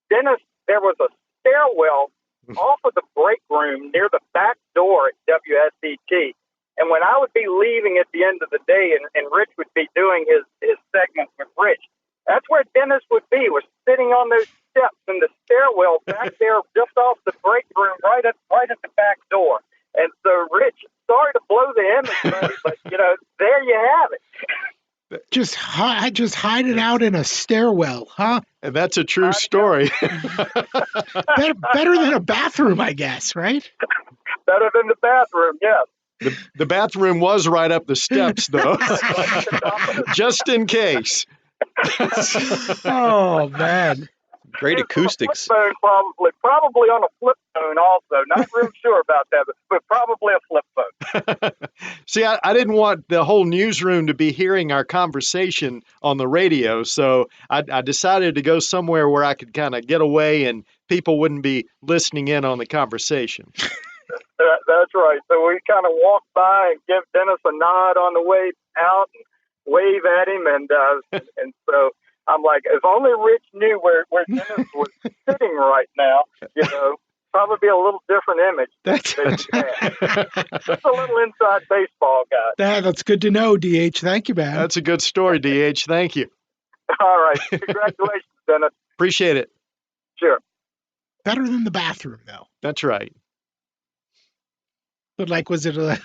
Dennis, there was a stairwell off of the break room near the back door at WSET. And when I would be leaving at the end of the day and Rich would be doing his segment with Rich, that's where Dennis would be, was sitting on those steps in the stairwell back there just off the break room right at the back door. And so, Rich, sorry to blow the image, buddy, but, there you have it. Just hide it out in a stairwell, huh? And that's a true story. better than a bathroom, I guess, right? Better than the bathroom, yes. The bathroom was right up the steps, though, just in case. Oh, man. Great acoustics. Flip phone probably on a flip phone also. Not real sure about that, but probably a flip phone. See, I didn't want the whole newsroom to be hearing our conversation on the radio, so I decided to go somewhere where I could kind of get away and people wouldn't be listening in on the conversation. That's right. So we kind of walk by and give Dennis a nod on the way out and wave at him, and so I'm like, if only Rich knew where Dennis was sitting right now, probably be a little different image. That's just a little inside baseball, guys. That's good to know, DH. Thank you, man. That's a good story, DH. Thank you. All right. Congratulations, Dennis. Appreciate it. Sure. Better than the bathroom, though. That's right. But was it I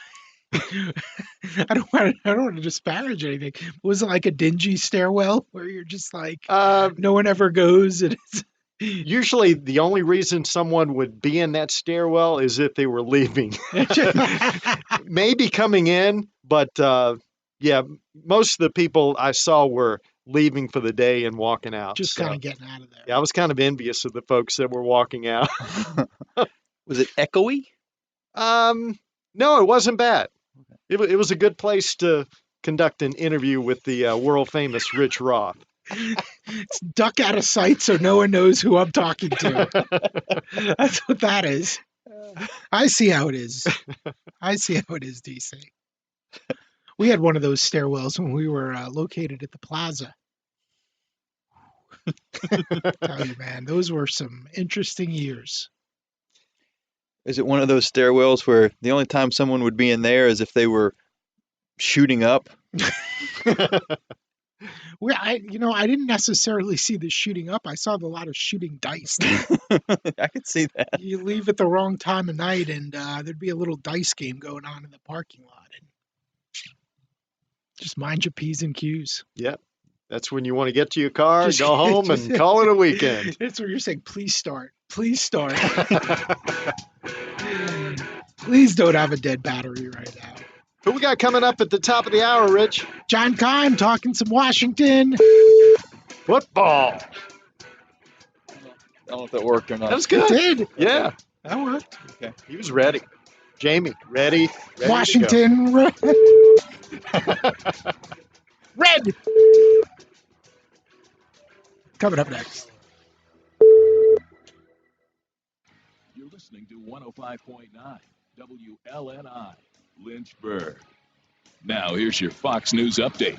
don't want to disparage anything. Was it like a dingy stairwell where you're just like, no one ever goes? And it's... Usually the only reason someone would be in that stairwell is if they were leaving. Maybe coming in, but most of the people I saw were leaving for the day and walking out. Just kind of getting out of there. Yeah, I was kind of envious of the folks that were walking out. Was it echoey? No, it wasn't bad. It was a good place to conduct an interview with the world-famous Rich Roth. It's duck out of sight so no one knows who I'm talking to. That's what that is. I see how it is. DC. We had one of those stairwells when we were located at the plaza. Tell you, man, those were some interesting years. Is it one of those stairwells where the only time someone would be in there is if they were shooting up? Well, I didn't necessarily see the shooting up. I saw a lot of shooting dice. I could see that. You leave at the wrong time of night, and there'd be a little dice game going on in the parking lot. And just mind your P's and Q's. Yep. That's when you want to get to your car, go home, and call it a weekend. That's where you're saying, please start. Please start. Please don't have a dead battery right now. Who we got coming up at the top of the hour, Rich? John Keim talking some Washington. Football. I don't know if that worked or not. That was good. It did. Yeah. That worked. Okay. He was ready. Jamie, ready Washington Red. Red. Coming up next. You're listening to 105.9 WLNI, Lynchburg. Now here's your Fox News update.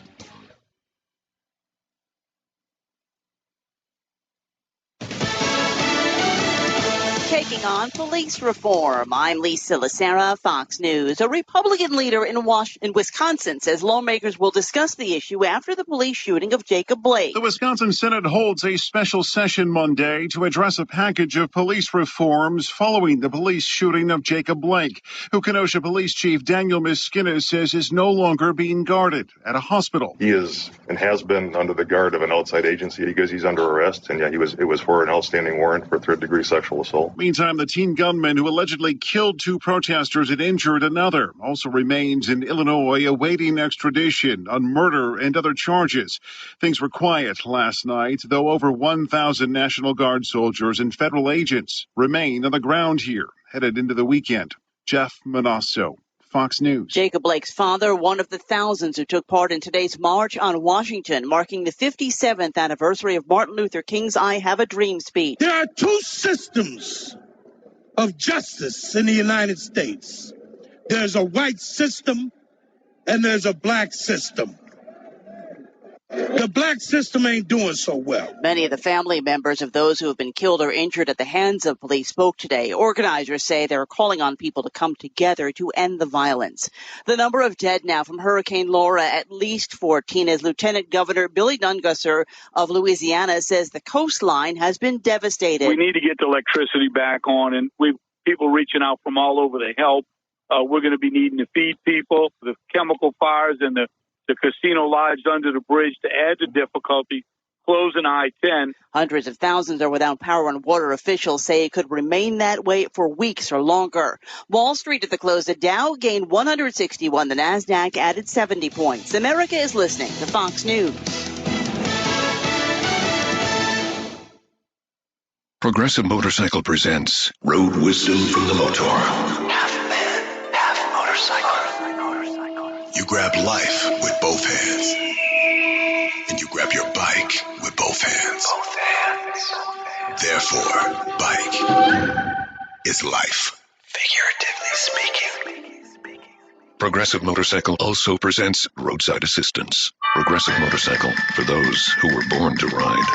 Taking on police reform. I'm Lisa Lacera, Fox News. A Republican leader in Wisconsin says lawmakers will discuss the issue after the police shooting of Jacob Blake. The Wisconsin Senate holds a special session Monday to address a package of police reforms following the police shooting of Jacob Blake, who Kenosha Police Chief Daniel Miskina says is no longer being guarded at a hospital. He is and has been under the guard of an outside agency because he's under arrest, and it was for an outstanding warrant for third-degree sexual assault. Meantime, the teen gunman who allegedly killed 2 protesters and injured another also remains in Illinois awaiting extradition on murder and other charges. Things were quiet last night, though over 1,000 National Guard soldiers and federal agents remain on the ground here, headed into the weekend. Jeff Manasso, Fox News. Jacob Blake's father, one of the thousands who took part in today's March on Washington, marking the 57th anniversary of Martin Luther King's I Have a Dream speech. There are 2 systems of justice in the United States. There's a white system and there's a black system. The black system ain't doing so well. Many of the family members of those who have been killed or injured at the hands of police spoke today. Organizers say they're calling on people to come together to end the violence. The number of dead now from Hurricane Laura, at least 14, as Lieutenant Governor Billy Dungusser of Louisiana says the coastline has been devastated. We need to get the electricity back on, and we've people reaching out from all over to help. We're going to be needing to feed people. The chemical fires and the casino lodge under the bridge to add to difficulty, closing I-10. Hundreds of thousands are without power and water. Officials say it could remain that way for weeks or longer. Wall Street at the close, the Dow gained 161. The NASDAQ added 70 points. America is listening to Fox News. Progressive Motorcycle presents Road Wisdom from the Motor. Half man, half motorcycle. You grab life with both hands. And you grab your bike with both hands. Both hands. Therefore, bike is life. Figuratively speaking. Progressive Motorcycle also presents Roadside Assistance. Progressive Motorcycle, for those who were born to ride.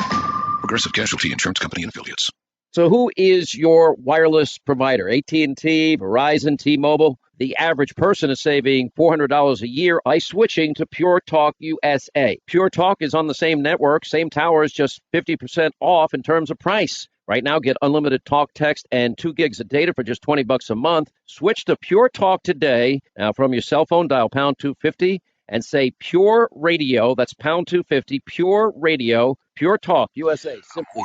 Progressive Casualty Insurance Company and Affiliates. So who is your wireless provider? AT&T, Verizon, T-Mobile? The average person is saving $400 a year by switching to Pure Talk USA. Pure Talk is on the same network, same towers, just 50% off in terms of price. Right now, get unlimited talk, text, and 2 gigs of data for just $20 a month. Switch to Pure Talk today. Now, from your cell phone, dial pound 250 and say Pure Radio. That's pound 250, Pure Radio, Pure Talk USA. Simply.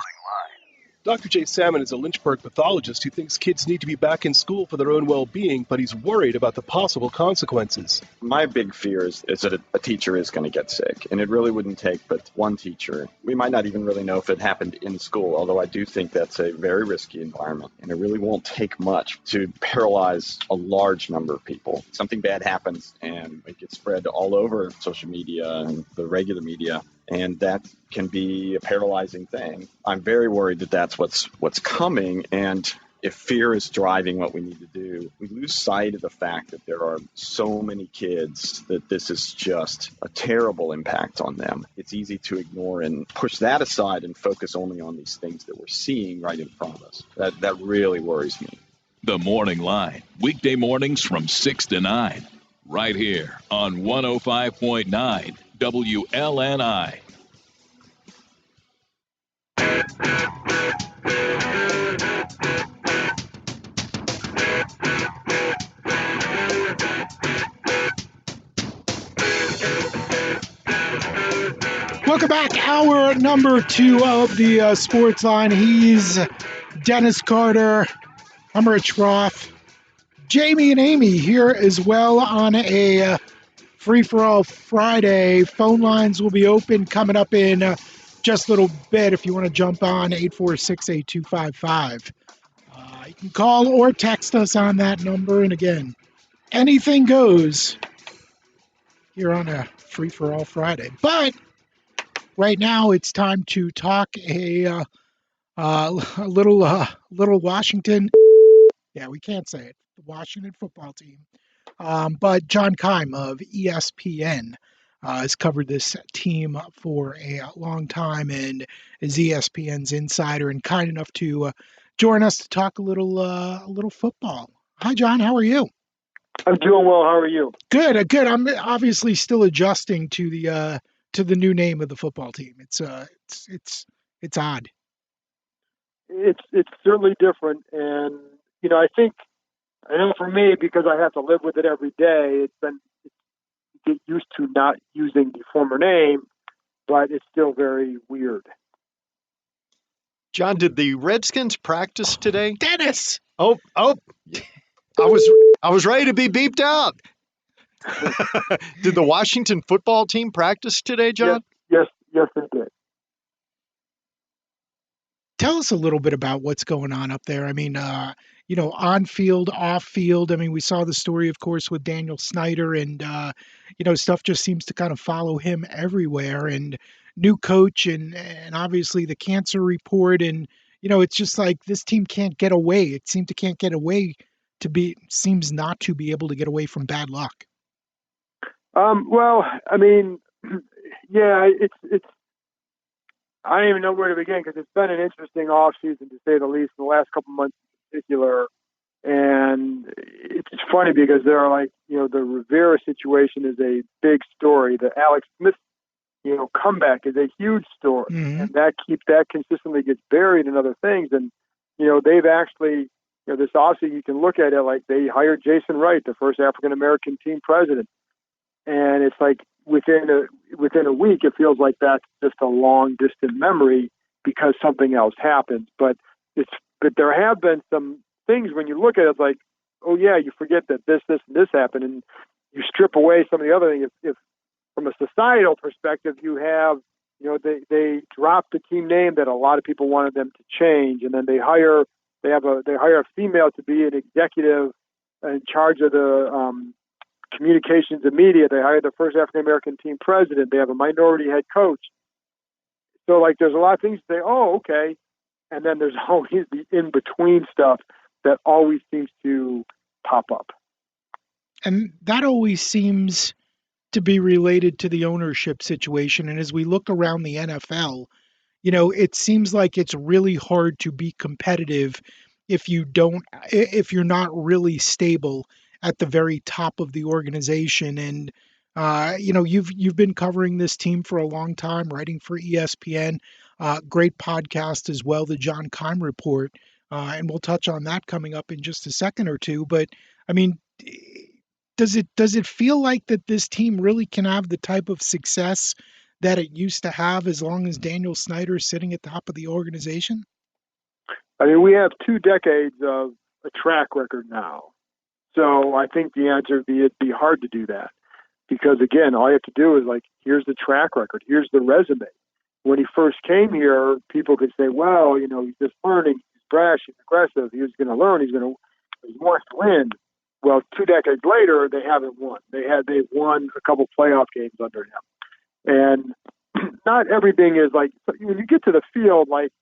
Dr. Jay Salmon is a Lynchburg pathologist who thinks kids need to be back in school for their own well-being, but he's worried about the possible consequences. My big fear is that a teacher is going to get sick, and it really wouldn't take but one teacher. We might not even really know if it happened in school, although I do think that's a very risky environment, and it really won't take much to paralyze a large number of people. Something bad happens, and it gets spread all over social media and the regular media. And that can be a paralyzing thing. I'm very worried that that's what's coming. And if fear is driving what we need to do, we lose sight of the fact that there are so many kids that this is just a terrible impact on them. It's easy to ignore and push that aside and focus only on these things that we're seeing right in front of us. That really worries me. The Morning Line, weekday mornings from 6 to 9, right here on 105.9 WLNI. Welcome back. Hour number 2 of the Sportsline. He's Dennis Carter. I'm Rich Roth. Jamie and Amy here as well on a free-for-all Friday. Phone lines will be open coming up in just a little bit. If you want to jump on, 846-8255. You can call or text us on that number. And again, anything goes here on a Free-for-All Friday. But right now it's time to talk a little Washington. Yeah, we can't say it. The Washington football team. But John Keim of ESPN has covered this team for a long time and is ESPN's insider and kind enough to join us to talk a little football. Hi, John. How are you? I'm doing well. How are you? Good. Good. I'm obviously still adjusting to the new name of the football team. It's odd. It's certainly different, and I know for me, because I have to live with it every day, it's been get used to not using the former name, but it's still very weird. John, did the Redskins practice today? Dennis! Oh, I was ready to be beeped out. Did the Washington football team practice today, John? Yes, they did. Tell us a little bit about what's going on up there. I mean, on field, off field. I mean, we saw the story, of course, with Daniel Snyder, and stuff just seems to kind of follow him everywhere. And new coach, and obviously the cancer report, and it's just like this team can't get away. It seems not to be able to get away from bad luck. Well, I mean, yeah, it's. I don't even know where to begin because it's been an interesting offseason, to say the least, in the last couple months in particular. And it's funny because they're like, the Rivera situation is a big story. The Alex Smith, comeback is a huge story. Mm-hmm. And that consistently gets buried in other things. And, they've actually, this offseason, you can look at it like they hired Jason Wright, the first African-American team president. And it's like within a week, it feels like that's just a long distant memory because something else happened. But there have been some things when you look at it, it's like, oh yeah, you forget that this, and this happened, and you strip away some of the other things. If from a societal perspective, you have, they dropped the team name that a lot of people wanted them to change, and then they hire a female to be an executive in charge of the communications and media. They hired the first African-American team president. They have a minority head coach. So, like, there's a lot of things to say, oh, okay. And then there's always the in-between stuff that always seems to pop up. And that always seems to be related to the ownership situation. And as we look around the NFL, it seems like it's really hard to be competitive if you're not really stable at the very top of the organization. And you've been covering this team for a long time, writing for ESPN, great podcast as well, the John Keim Report, and we'll touch on that coming up in just a second or two. But I mean, does it feel like that this team really can have the type of success that it used to have as long as Daniel Snyder is sitting at the top of the organization? I mean, we have 2 decades of a track record now. So I think the answer would be it'd be hard to do that because, again, all you have to do is, like, here's the track record. Here's the resume. When he first came here, people could say, well, he's just learning. He's brash. He's aggressive. He was going to learn. He wants to win. Well, 2 decades later, they haven't won. They've won a couple playoff games under him. And not everything is like, when you get to the field, like,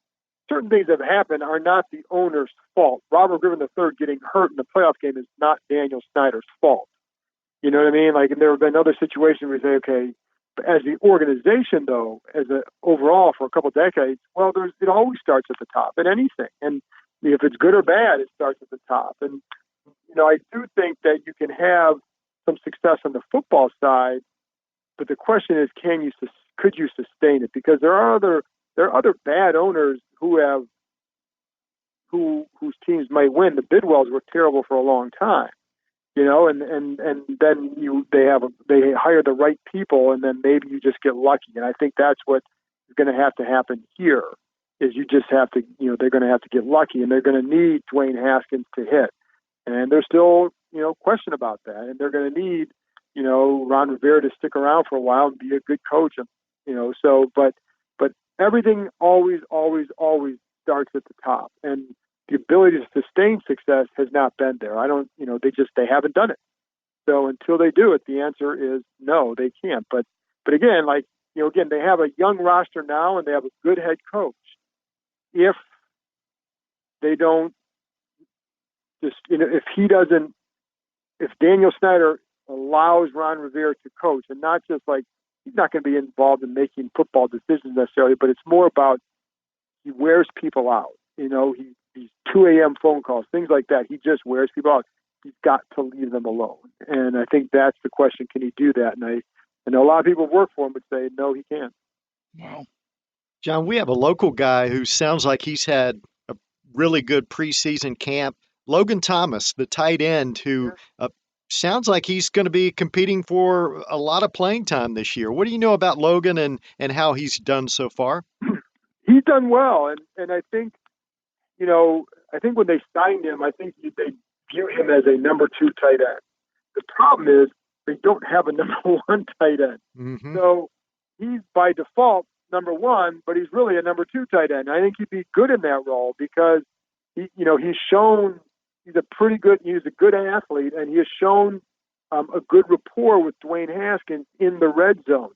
certain things that have happened are not the owner's fault. Robert Griffin III getting hurt in the playoff game is not Daniel Snyder's fault. You know what I mean? Like, and there have been other situations where you say, okay, but as the organization, though, overall for a couple of decades, well, it always starts at the top in anything. And if it's good or bad, it starts at the top. And, I do think that you can have some success on the football side, but the question is, could you sustain it? Because there are other bad owners whose teams might win. The Bidwells were terrible for a long time, and then they hire the right people, and then maybe you just get lucky. And I think that's what is going to happen here. Is you just have to, they're going to have to get lucky, and they're going to need Dwayne Haskins to hit, and there's still question about that, and they're going to need Ron Rivera to stick around for a while and be a good coach, and but everything always starts at the top. And the ability to sustain success has not been there. They haven't done it. So until they do it, the answer is no, they can't. But again, they have a young roster now and they have a good head coach. If they don't if Daniel Snyder allows Ron Rivera to coach, and not just he's not going to be involved in making football decisions necessarily, but it's more about he wears people out. These 2 a.m. phone calls, things like that. He just wears people out. He's got to leave them alone. And I think that's the question. Can he do that? And I know a lot of people who work for him would say, no, he can't. Wow. John, we have a local guy who sounds like he's had a really good preseason camp. Logan Thomas, the tight end, who sounds like he's going to be competing for a lot of playing time this year. What do you know about Logan and how he's done so far? He's done well. And I think, when they signed him, I think they view him as a number 2 tight end. The problem is they don't have a number 1 tight end. Mm-hmm. So he's by default number 1, but he's really a number 2 tight end. I think he'd be good in that role because he's shown he's a good athlete, and he has shown a good rapport with Dwayne Haskins in the red zone.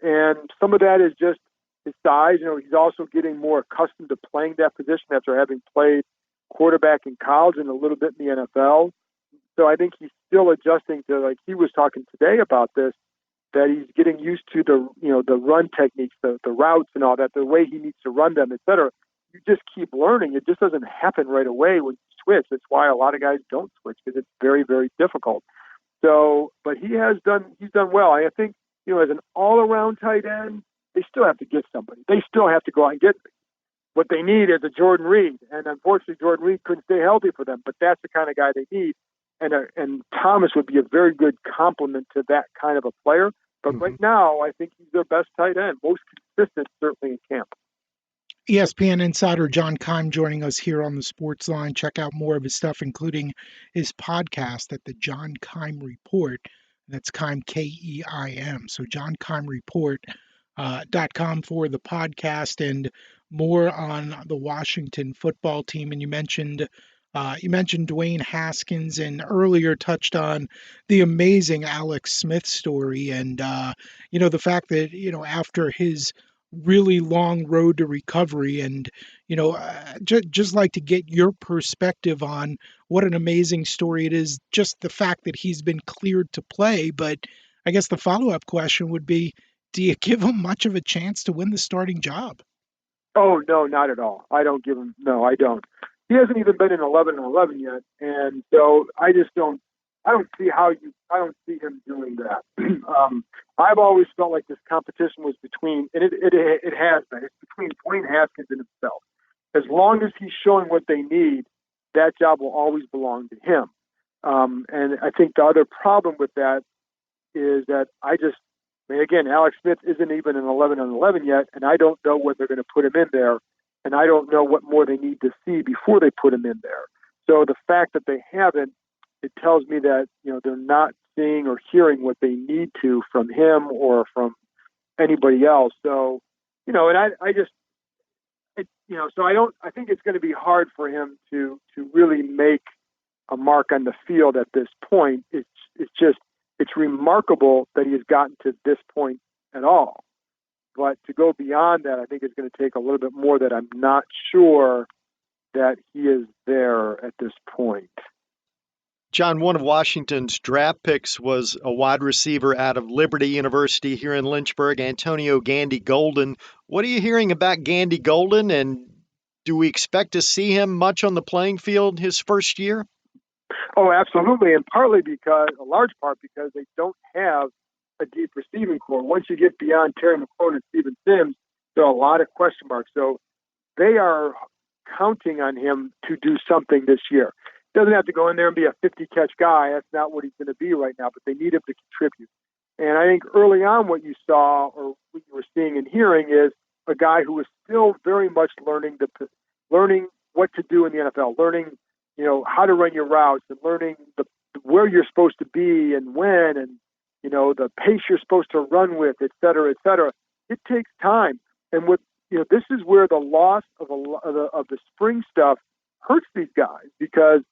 And some of that is just his size. He's also getting more accustomed to playing that position after having played quarterback in college and a little bit in the NFL. So I think he's still adjusting to, he was talking today about this, that he's getting used to the run techniques, the routes and all that, the way he needs to run them, et cetera. You just keep learning. It just doesn't happen right away when you switch. That's why a lot of guys don't switch, because it's very, very difficult. So, but he's done well. I think, as an all-around tight end, they still have to get somebody. They still have to go out and get what they need is a Jordan Reed. And unfortunately, Jordan Reed couldn't stay healthy for them, but that's the kind of guy they need. And Thomas would be a very good complement to that kind of a player. But right now, I think he's their best tight end, most consistent, certainly in camp. ESPN insider John Keim joining us here on the Sportsline. Check out more of his stuff, including his podcast at the John Keim Report. That's Keim, Keim. So JohnKeimReport.com for the podcast and more on the Washington football team. And you mentioned Dwayne Haskins and earlier touched on the amazing Alex Smith story and, the fact that, after his really long road to recovery and, just like to get your perspective on what an amazing story it is, just the fact that he's been cleared to play. But I guess the follow-up question would be, do you give him much of a chance to win the starting job? Oh, no, not at all. I don't give him, no, I don't. He hasn't even been in 11-11 yet, and so I don't see him doing that. I've always felt like this competition was between, and it has been, it's between Dwayne Haskins and himself. As long as he's showing what they need, that job will always belong to him. And I think the other problem with that is that again, Alex Smith isn't even in 11-11 yet, and I don't know when they're going to put him in there, and I don't know what more they need to see before they put him in there. So the fact that they haven't, it tells me that, they're not seeing or hearing what they need to from him or from anybody else. So, I think it's going to be hard for him to really make a mark on the field at this point. It's remarkable that he has gotten to this point at all. But to go beyond that, I think it's going to take a little bit more that I'm not sure that he is there at this point. John, one of Washington's draft picks was a wide receiver out of Liberty University here in Lynchburg, Antonio Gandy Golden. What are you hearing about Gandy Golden, and do we expect to see him much on the playing field his first year? Oh, absolutely, and a large part because they don't have a deep receiving core. Once you get beyond Terry McLaurin and Steven Sims, there are a lot of question marks. So they are counting on him to do something this year. Doesn't have to go in there and be a 50-catch guy. That's not what he's going to be right now, but they need him to contribute. And I think early on what you saw or what you were seeing and hearing is a guy who is still very much learning what to do in the NFL, learning, how to run your routes and learning where you're supposed to be and when and, the pace you're supposed to run with, et cetera, et cetera. It takes time. And what this is where the loss of the spring stuff hurts these guys because,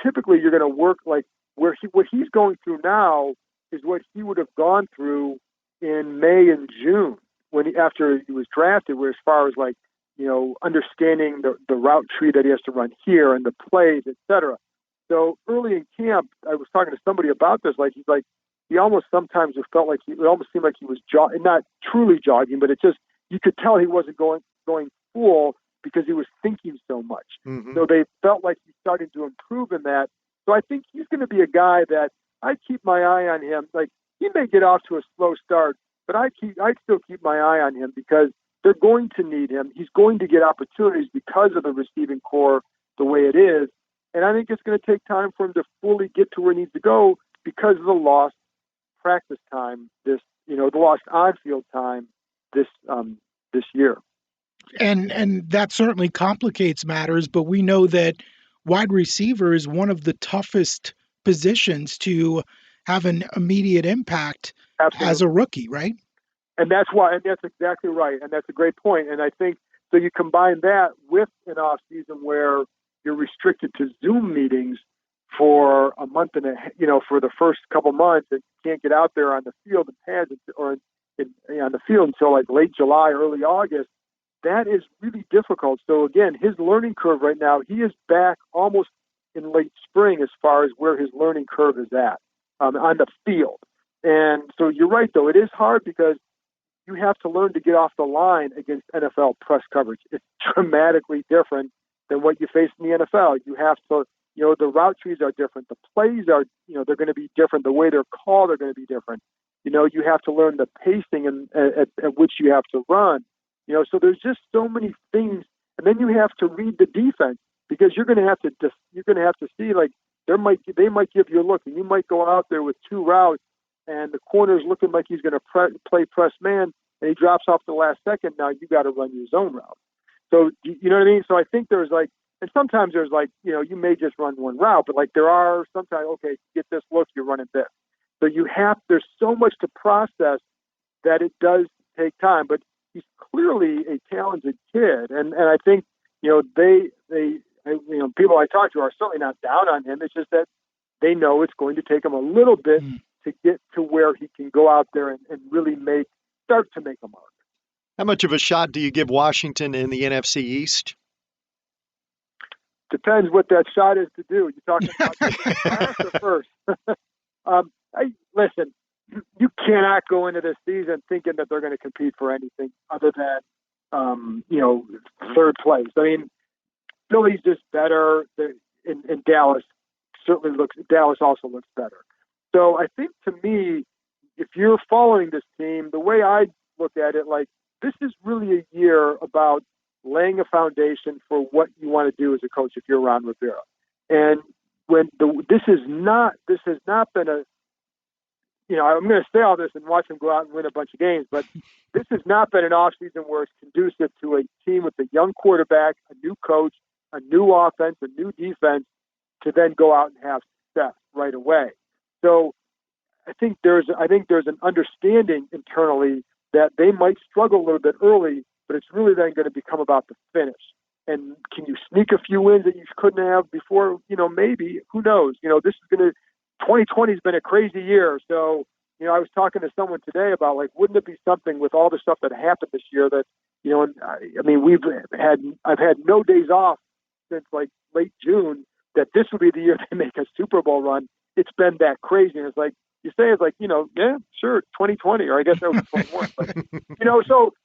typically you're going to work like what he's going through now is what he would have gone through in May and June after he was drafted, where as far as like, understanding the route tree that he has to run here and the plays, et cetera. So early in camp, I was talking to somebody about this. Like he almost sometimes it felt like it almost seemed like he was not truly jogging, but it just you could tell he wasn't going full because he was thinking so much. Mm-hmm. So they felt like he's starting to improve in that. So I think he's going to be a guy that I keep my eye on him. Like he may get off to a slow start, but I still keep my eye on him because they're going to need him. He's going to get opportunities because of the receiving core the way it is. And I think it's going to take time for him to fully get to where he needs to go because of the lost practice time, the lost on-field time this year. And that certainly complicates matters, but we know that wide receiver is one of the toughest positions to have an immediate impact as a rookie, right? And that's exactly right. And that's a great point. And I think, so you combine that with an off season where you're restricted to Zoom meetings for a month and for the first couple months, and you can't get out there on the field and pads or on the field until like late July, early August. That is really difficult. So again, his learning curve right now, he is back almost in late spring as far as where his learning curve is at on the field. And so you're right, though. It is hard because you have to learn to get off the line against NFL press coverage. It's dramatically different than what you face in the NFL. You have to, the route trees are different. The plays are, they're going to be different. The way they're called are going to be different. You have to learn the pacing at which you have to run. So there's just so many things, and then you have to read the defense because you're going to have to see like they might give you a look, and you might go out there with two routes, and the corner's looking like he's going to play press man, and he drops off the last second. Now you got to run your zone route. So you know what I mean? So I think there's like, and sometimes there's like, you may just run one route, but like there are sometimes, okay, get this look, you're running this. So there's so much to process that it does take time, but he's clearly a talented kid. And I think, people I talk to are certainly not down on him. It's just that they know it's going to take him a little bit to get to where he can go out there and really start to make a mark. How much of a shot do you give Washington in the NFC East? Depends what that shot is to do. You talking about last or first? Listen, you cannot go into this season thinking that they're going to compete for anything other than, third place. I mean, Philly's just better, and Dallas also looks better. So I think to me, if you're following this team, the way I look at it, like this is really a year about laying a foundation for what you want to do as a coach if you're Ron Rivera. And this has not been a, I'm going to say all this and watch him go out and win a bunch of games, but this has not been an offseason where it's conducive to a team with a young quarterback, a new coach, a new offense, a new defense to then go out and have success right away. So I think there's an understanding internally that they might struggle a little bit early, but it's really then going to become about the finish. And can you sneak a few wins that you couldn't have before? Maybe. Who knows? 2020 has been a crazy year. So, I was talking to someone today about like, wouldn't it be something with all the stuff that happened this year that, I've had no days off since like late June, that this would be the year they make a Super Bowl run. It's been that crazy. And it's like, you say it's like, yeah, sure, 2020, or I guess that was 21. But,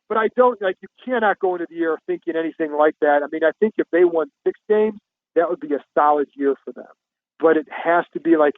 but I don't, like, you cannot go into the year thinking anything like that. I mean, I think if they won 6 games, that would be a solid year for them. But it has to be like,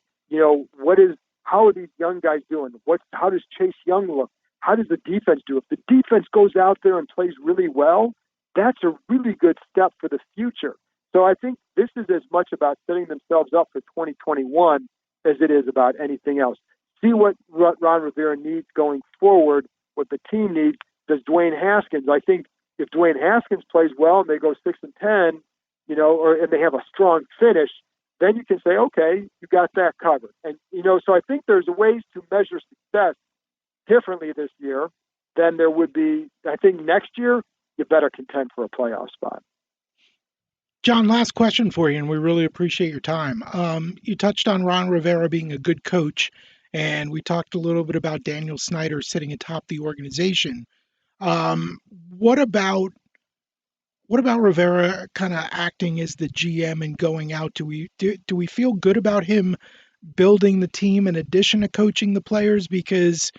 how are these young guys doing? How does Chase Young look? How does the defense do? If the defense goes out there and plays really well, that's a really good step for the future. So I think this is as much about setting themselves up for 2021 as it is about anything else. See what Ron Rivera needs going forward, what the team needs. Does Dwayne Haskins? I think if Dwayne Haskins plays well and they go 6-10, and they have a strong finish, then you can say, okay, you got that covered. And, so I think there's ways to measure success differently this year than there would be. I think next year, you better contend for a playoff spot. John, last question for you, and we really appreciate your time. You touched on Ron Rivera being a good coach, and we talked a little bit about Daniel Snyder sitting atop the organization. What about Rivera kind of acting as the GM and going out? Do we feel good about him building the team in addition to coaching the players? Because,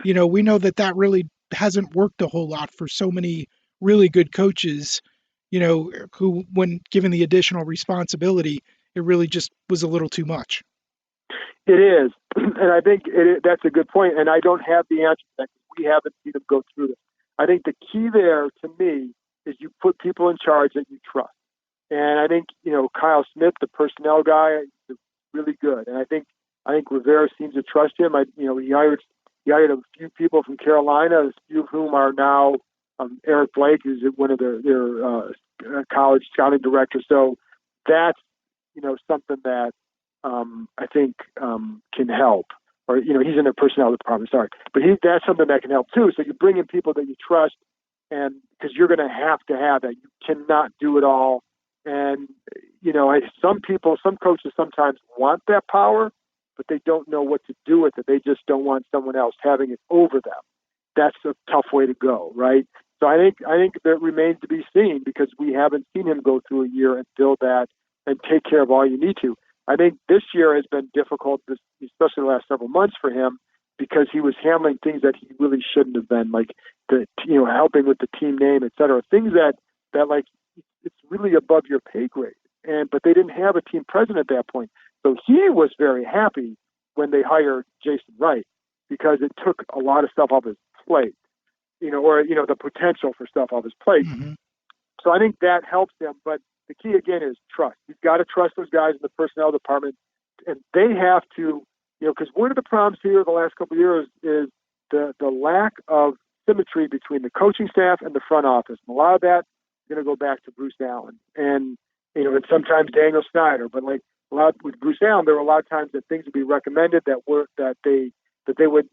we know that really hasn't worked a whole lot for so many really good coaches, who, when given the additional responsibility, it really just was a little too much. It is. And I think that's a good point. And I don't have the answer to that because we haven't seen him go through this. I think the key there to me is you put people in charge that you trust. And I think, Kyle Smith, the personnel guy, is really good. And I think Rivera seems to trust him. He hired a few people from Carolina, a few of whom are now Eric Blake, who's one of their college scouting directors. So that's, something that I think can help. Or, he's in the personnel department, sorry. But that's something that can help too. So you bring in people that you trust, and because you're going to have that. You cannot do it all. And, some coaches sometimes want that power, but they don't know what to do with it. They just don't want someone else having it over them. That's a tough way to go, right? So I think that remains to be seen because we haven't seen him go through a year and build that and take care of all you need to. I think this year has been difficult, especially the last several months for him, because he was handling things that he really shouldn't have been, like helping with the team name, et cetera. Things that like it's really above your pay grade. But they didn't have a team president at that point. So he was very happy when they hired Jason Wright because it took a lot of stuff off his plate, or the potential for stuff off his plate. Mm-hmm. So I think that helps him. But the key again is trust. You've got to trust those guys in the personnel department, and they have to, because one of the problems here the last couple of years is the lack of symmetry between the coaching staff and the front office. And a lot of that is going to go back to Bruce Allen and sometimes Daniel Snyder. But like a lot with Bruce Allen, there were a lot of times that things would be recommended that they would,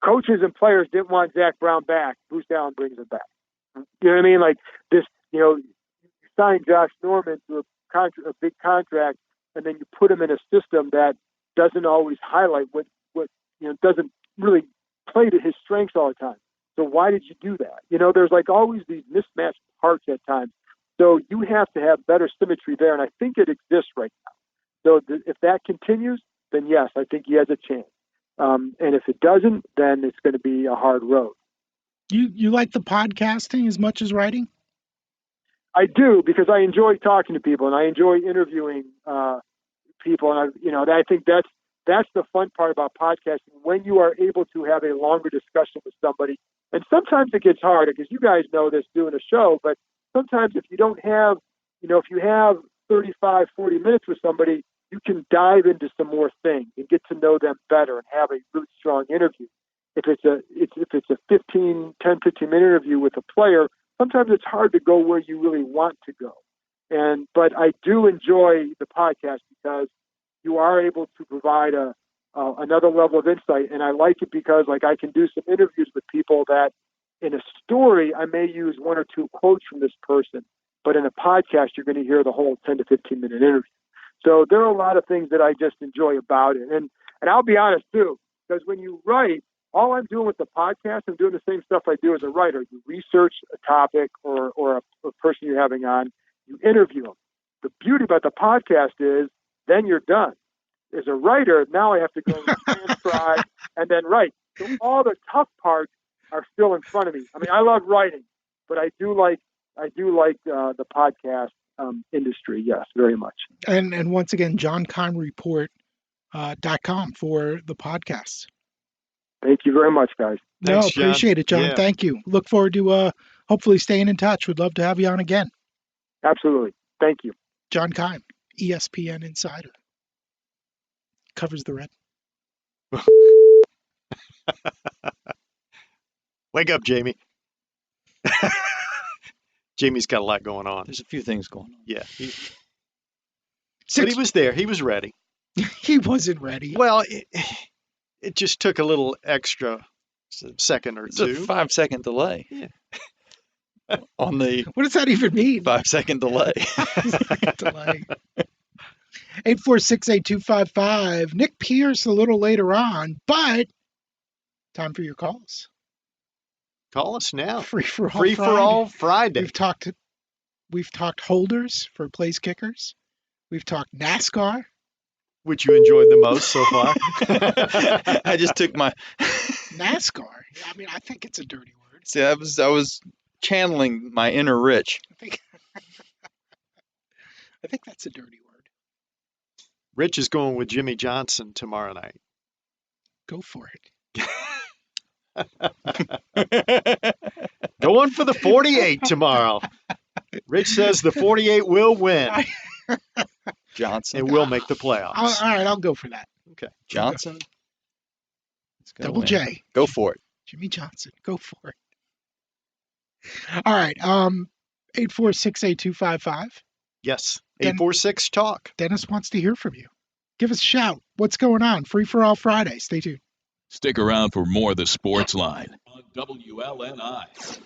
coaches and players didn't want Zach Brown back. Bruce Allen brings him back. You know what I mean? Like this, you sign Josh Norman to a big contract, and then you put him in a system that doesn't always highlight what doesn't really play to his strengths all the time. So why did you do that? There's like always these mismatched parts at times. So you have to have better symmetry there, and I think it exists right now. So if that continues, then yes, I think he has a chance. And if it doesn't, then it's going to be a hard road. You like the podcasting as much as writing? I do, because I enjoy talking to people and I enjoy interviewing people, and I think that's the fun part about podcasting, when you are able to have a longer discussion with somebody. And sometimes it gets harder because you guys know this doing a show, but sometimes if you don't have, if you have 35, 40 minutes with somebody, you can dive into some more things and get to know them better and have a really strong interview. If it's a 10, 15 minute interview with a player, sometimes it's hard to go where you really want to go. But I do enjoy the podcast because you are able to provide another level of insight. And I like it because I can do some interviews with people that in a story, I may use one or two quotes from this person, but in a podcast, you're going to hear the whole 10 to 15 minute interview. So there are a lot of things that I just enjoy about it. And I'll be honest too, because when you write, all I'm doing with the podcast, I'm doing the same stuff I do as a writer. You research a topic or a person you're having on, you interview them. The beauty about the podcast is then you're done. As a writer, now I have to go transcribe and then write. So all the tough parts are still in front of me. I mean, I love writing, but I do like the podcast industry. Yes, very much. And once again, JohnKeimReport.com for the podcast. Thank you very much, guys. Thanks, appreciate it, John. Yeah. Thank you. Look forward to hopefully staying in touch. We'd love to have you on again. Absolutely. Thank you. John Keim, ESPN Insider. Covers the red. Wake up, Jamie. Jamie's got a lot going on. There's a few things going on. Yeah. But he was there. He was ready. He wasn't ready. Well, it just took a little extra second or two. It's a 5-second delay. Yeah. on the What does that even mean? 5-second delay. 5-second delay. 846-8255. Nick Pierce a little later on, but time for your calls. Call us now. Free for all Free Friday. for all Friday. We've talked holders for place kickers. We've talked NASCAR. Which you enjoyed the most so far? I just took my NASCAR. I mean, I think it's a dirty word. See, I was channeling my inner Rich. I think that's a dirty word. Rich is going with Jimmy Johnson tomorrow night. Go for it. Going for the 48 tomorrow. Rich says the 48 will win. Johnson. And will make the playoffs. All right, I'll go for that. Okay. Johnson. Double win. J. Go for it. Jimmy Johnson. Go for it. All right. 846-8255. Yes. 846-TALK. Dennis wants to hear from you. Give us a shout. What's going on? Free for all Friday. Stay tuned. Stick around for more of the Sports Line on WLNI.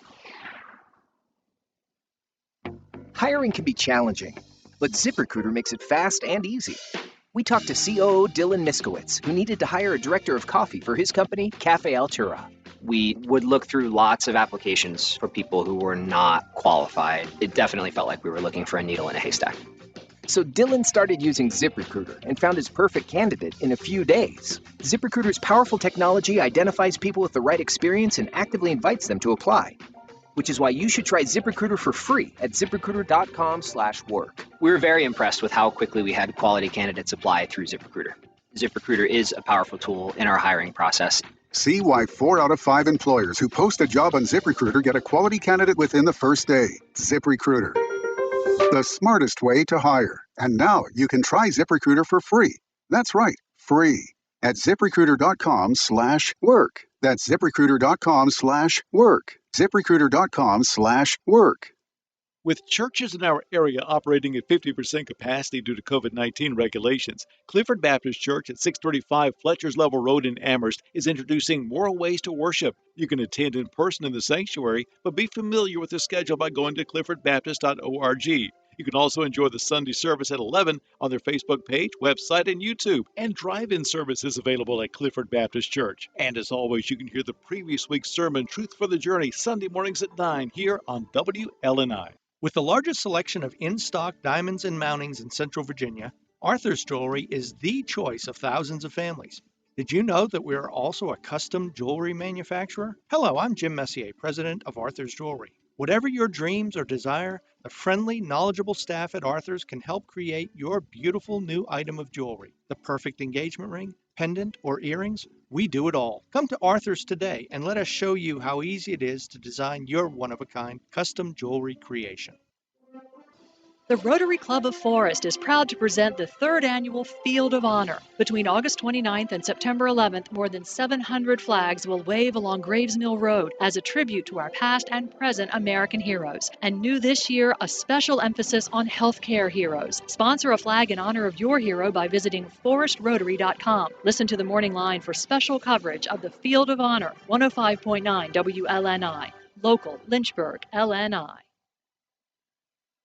Hiring can be challenging, but ZipRecruiter makes it fast and easy. We talked to COO Dylan Miskowitz, who needed to hire a director of coffee for his company, Cafe Altura. We would look through lots of applications for people who were not qualified. It definitely felt like we were looking for a needle in a haystack. So Dylan started using ZipRecruiter and found his perfect candidate in a few days. ZipRecruiter's powerful technology identifies people with the right experience and actively invites them to apply, which is why you should try ZipRecruiter for free at ZipRecruiter.com/work. We were very impressed with how quickly we had quality candidates apply through ZipRecruiter. ZipRecruiter is a powerful tool in our hiring process. See why 4 out of 5 employers who post a job on ZipRecruiter get a quality candidate within the first day. ZipRecruiter, the smartest way to hire. And now you can try ZipRecruiter for free. That's right, free. At ZipRecruiter.com/work. That's ZipRecruiter.com/work. ZipRecruiter.com/work. With churches in our area operating at 50% capacity due to COVID-19 regulations, Clifford Baptist Church at 635 Fletcher's Level Road in Amherst is introducing more ways to worship. You can attend in person in the sanctuary, but be familiar with the schedule by going to cliffordbaptist.org. You can also enjoy the Sunday service at 11 on their Facebook page, website, and YouTube. And drive-in services available at Clifford Baptist Church. And as always, you can hear the previous week's sermon, Truth for the Journey, Sunday mornings at 9 here on WLNI. With the largest selection of in-stock diamonds and mountings in Central Virginia, Arthur's Jewelry is the choice of thousands of families. Did you know that we are also a custom jewelry manufacturer? Hello, I'm Jim Messier, president of Arthur's Jewelry. Whatever your dreams or desire, the friendly, knowledgeable staff at Arthur's can help create your beautiful new item of jewelry. The perfect engagement ring, pendant, or earrings, we do it all. Come to Arthur's today and let us show you how easy it is to design your one-of-a-kind custom jewelry creation. The Rotary Club of Forest is proud to present the 3rd annual Field of Honor. Between August 29th and September 11th, more than 700 flags will wave along Graves Mill Road as a tribute to our past and present American heroes. And new this year, a special emphasis on healthcare heroes. Sponsor a flag in honor of your hero by visiting forestrotary.com. Listen to the Morning Line for special coverage of the Field of Honor, 105.9 WLNI. Local, Lynchburg, LNI.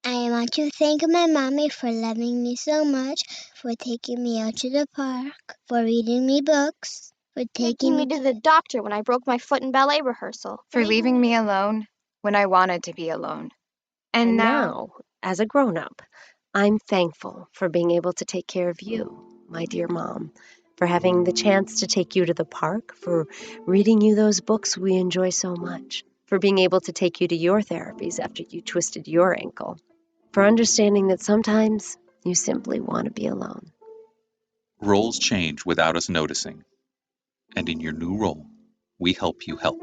I want to thank my mommy for loving me so much, for taking me out to the park, for reading me books, for taking me to the doctor when I broke my foot in ballet rehearsal, for leaving me alone when I wanted to be alone. And now, as a grown-up, I'm thankful for being able to take care of you, my dear mom, for having the chance to take you to the park, for reading you those books we enjoy so much, for being able to take you to your therapies after you twisted your ankle, for understanding that sometimes you simply want to be alone. Roles change without us noticing. And in your new role, we help you help.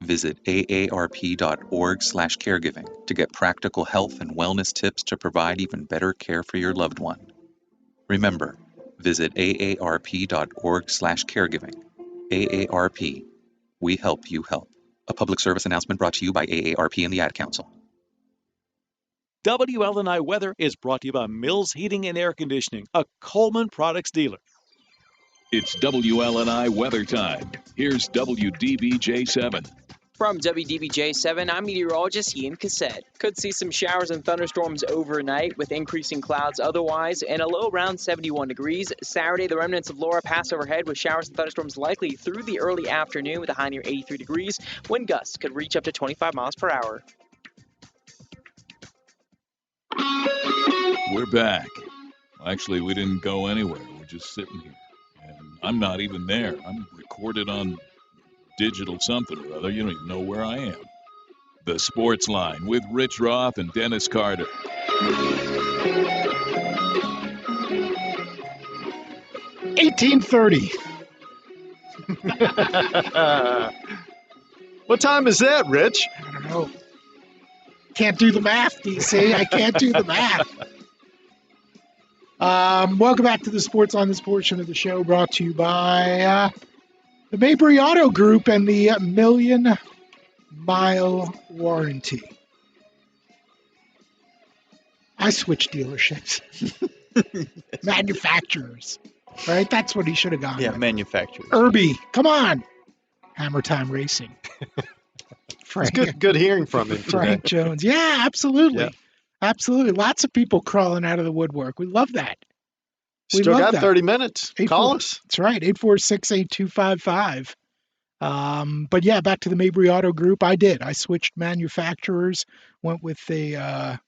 Visit aarp.org/caregiving to get practical health and wellness tips to provide even better care for your loved one. Remember, visit aarp.org/caregiving. AARP. We help you help. A public service announcement brought to you by AARP and the Ad Council. WLNI Weather is brought to you by Mills Heating and Air Conditioning, a Coleman Products dealer. It's WLNI weather time. Here's WDBJ7. From WDBJ7, I'm meteorologist Ian Cassett. Could see some showers and thunderstorms overnight with increasing clouds otherwise and a low around 71 degrees. Saturday, the remnants of Laura pass overhead with showers and thunderstorms likely through the early afternoon with a high near 83 degrees. Wind gusts could reach up to 25 miles per hour. We're back. Actually, we didn't go anywhere. We're just sitting here. And I'm not even there. I'm recorded on digital something or other. You don't even know where I am. The Sportsline with Rich Roth and Dennis Carter. 18:30. What time is that, Rich? I don't know. Can't do the math, DC. I can't do the math. Welcome back to the Sportsline, this portion of the show brought to you by the Mabry Auto Group and the Million Mile Warranty. I switched dealerships. Manufacturers. Right? That's what he should have gone with. Manufacturers. Irby, come on. Hammer Time Racing. It's good hearing from him Frank today. Jones. Yeah, absolutely. Yeah. Absolutely. Lots of people crawling out of the woodwork. We love that. We Still love got that. 30 minutes. Call us. That's right, 846-8255. But yeah, back to the Mabry Auto Group. I did. I switched manufacturers, went with a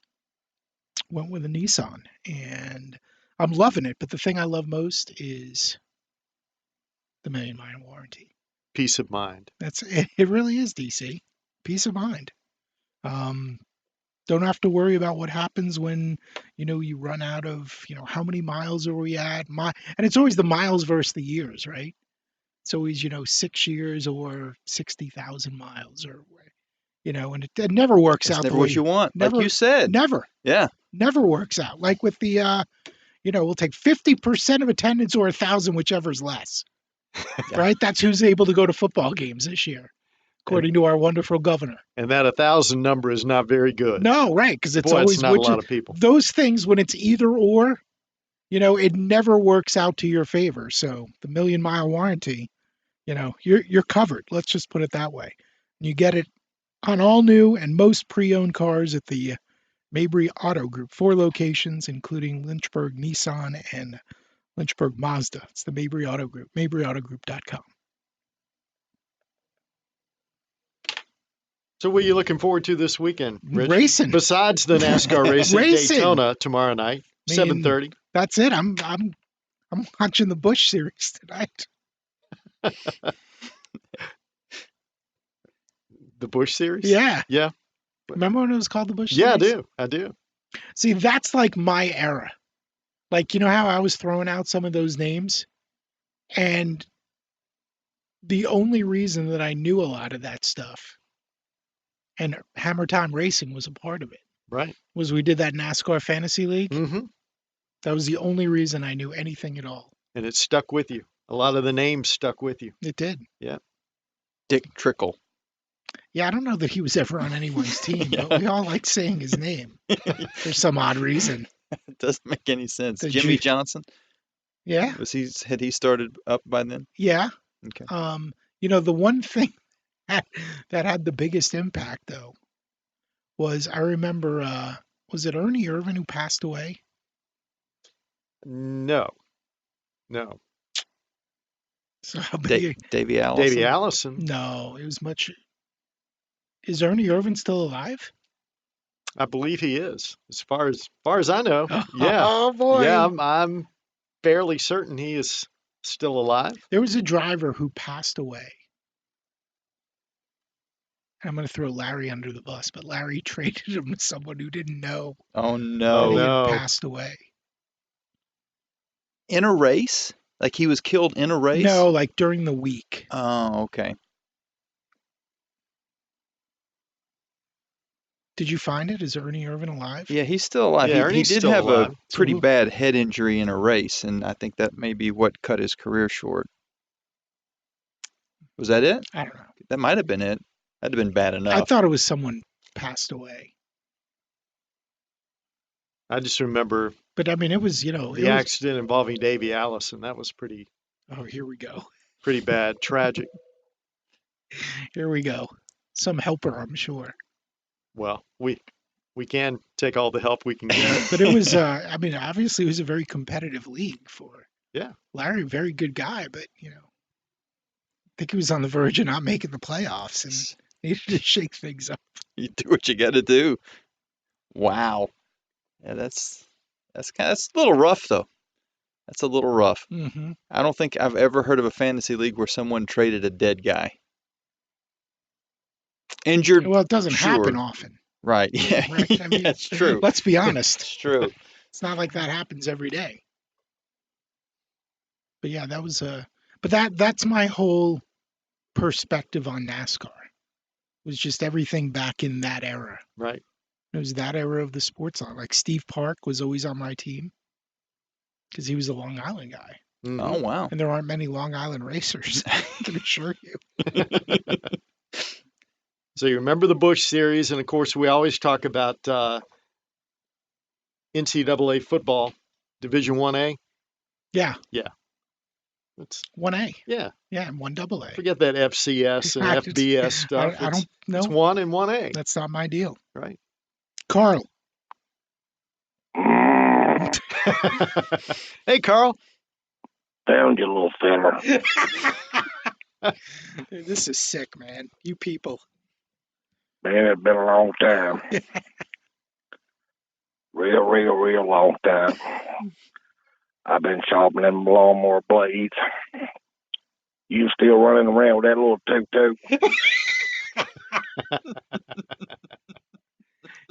Nissan, and I'm loving it. But the thing I love most is the Million Mile Warranty. Peace of mind. It really is, DC. Peace of mind. Don't have to worry about what happens when, you run out of, how many miles are we at? And it's always the miles versus the years, right? It's always, 6 years or 60,000 miles or, and it never works out. Never what you want, like you said. Never. Yeah. Never works out. Like with the, we'll take 50% of attendance or 1,000, whichever's less. Right? That's who's able to go to football games this year, according to our wonderful governor. And that 1,000 number is not very good. No, right, because it's Boy, always it's not a lot of people. Those things, when it's either or, it never works out to your favor. So the Million Mile Warranty, you're covered. Let's just put it that way. You get it on all new and most pre-owned cars at the Mabry Auto Group. 4 locations, including Lynchburg Nissan and Lynchburg Mazda. It's the Mabry Auto Group, mabryautogroup.com. So what are you looking forward to this weekend, Rich? Racing. Besides the NASCAR race at Daytona tomorrow night, 7:30. That's it. I'm watching the Busch Series tonight. The Busch Series? Yeah. Yeah. Remember when it was called the Busch Yeah, Series? I do. See, that's like my era. Like, how I was throwing out some of those names? And the only reason that I knew a lot of that stuff, and Hammer Time Racing was a part of it, right? Was we did that NASCAR Fantasy League. Mm-hmm. That was the only reason I knew anything at all. And it stuck with you. A lot of the names stuck with you. It did. Yeah. Dick Trickle. Yeah, I don't know that he was ever on anyone's team, but we all like saying his name for some odd reason. It doesn't make any sense. Did Jimmy you- Johnson? Yeah. Had he started up by then? Yeah. Okay. The one thing that had the biggest impact, though, was I remember, was it Ernie Irvin who passed away? No. So, Davey Allison? Davey Allison. No, it was much. Is Ernie Irvin still alive? I believe he is, as far as I know. Yeah. Oh, boy. Yeah, I'm fairly certain he is still alive. There was a driver who passed away. I'm going to throw Larry under the bus, but Larry traded him to someone who didn't know. Oh, no. He had passed away. In a race? Like he was killed in a race? No, like during the week. Oh, okay. Did you find it? Is Ernie Irvin alive? Yeah, he's still alive. Yeah, he Ernie's did still have alive. a pretty bad head injury in a race, and I think that may be what cut his career short. Was that it? I don't know. That might have been it. That'd have been bad enough. I thought it was someone passed away. I just remember But I mean, it was, the accident involving Davey Allison. That was pretty Oh, here we go. bad, tragic. Here we go. some helper, I'm sure. Well, we can take all the help we can get. But it was, I mean, obviously it was a very competitive league for Yeah. Larry, very good guy, but, I think he was on the verge of not making the playoffs and needed to shake things up. You do what you got to do. Wow. Yeah, that's a little rough, though. That's a little rough. Mm-hmm. I don't think I've ever heard of a fantasy league where someone traded a dead guy. Injured. Well, it doesn't sure. happen often. Right. Yeah. Right? I mean, That's true. Let's be honest. It's true. It's not like that happens every day. But yeah, that was but that's my whole perspective on NASCAR. It was just everything back in that era. Right. It was that era of the sports line. Like Steve Park was always on my team because he was a Long Island guy. Mm-hmm. Oh, wow. And there aren't many Long Island racers, I can assure you. So you remember the Busch Series, and of course we always talk about NCAA football, Division 1A. Yeah. Yeah. It's 1A. Yeah. Yeah, and 1AA. Forget that FCS and FBS stuff. I don't know. It's 1 and 1A. That's not my deal. Right. Carl. Hey, Carl. Down, you little fella. This is sick, man. You people. Man, it's been a long time. Real long time. I've been sharpening them lawnmower blades. You still running around with that little toot-toot?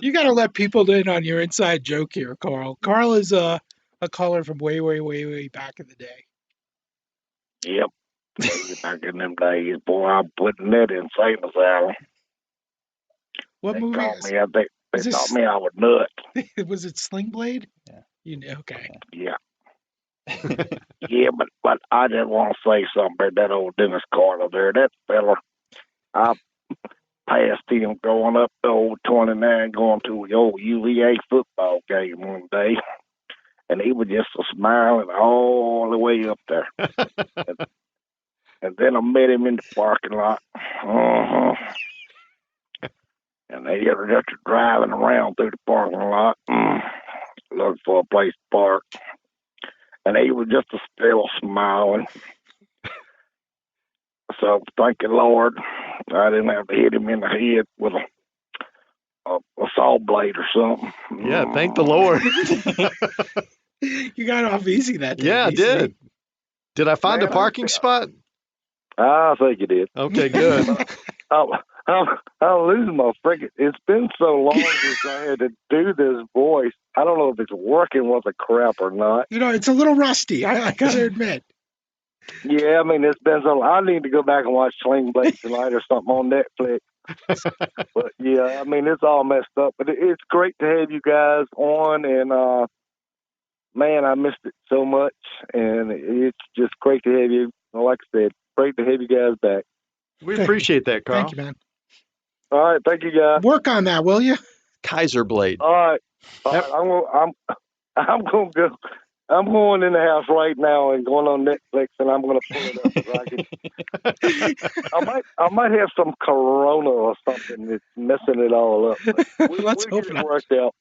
You got to let people in on your inside joke here, Carl. Carl is a caller from way back in the day. Yep. Back in them days, boy, I'm putting that in St. Asylum. What they movie called is me, they thought me I was nuts. Was it Sling Blade? Yeah. Okay. Yeah. Yeah, but I just want to say something about that old Dennis Carter there. That fella, I passed him going up the old 29, going to the old UVA football game one day, and he was just smiling all the way up there. And then I met him in the parking lot. And they were just driving around through the parking lot, looking for a place to park. And he was just still smiling. So thank you, Lord, I didn't have to hit him in the head with a saw blade or something. Yeah, thank the Lord. You got off easy that day. Yeah, I did. Did I find a parking spot? I think you did. Okay, good. I'm losing my freaking. It's been so long since I had to do this voice. I don't know if it's working worth a crap or not. It's a little rusty. I gotta admit. Yeah, I mean, it's been so long. I need to go back and watch Sling Blade tonight or something on Netflix. But yeah, I mean, it's all messed up. But it's great to have you guys on, and man, I missed it so much, and it's just great to have you. Like I said, great to have you guys back. We appreciate that, Carl. Thank you, man. All right, thank you, guys. Work on that, will you? Kaiser Blade. All right. I'm gonna go. I'm going in the house right now and going on Netflix, and I'm gonna pull it up. I might have some corona or something that's messing it all up. Let's hope get it worked out.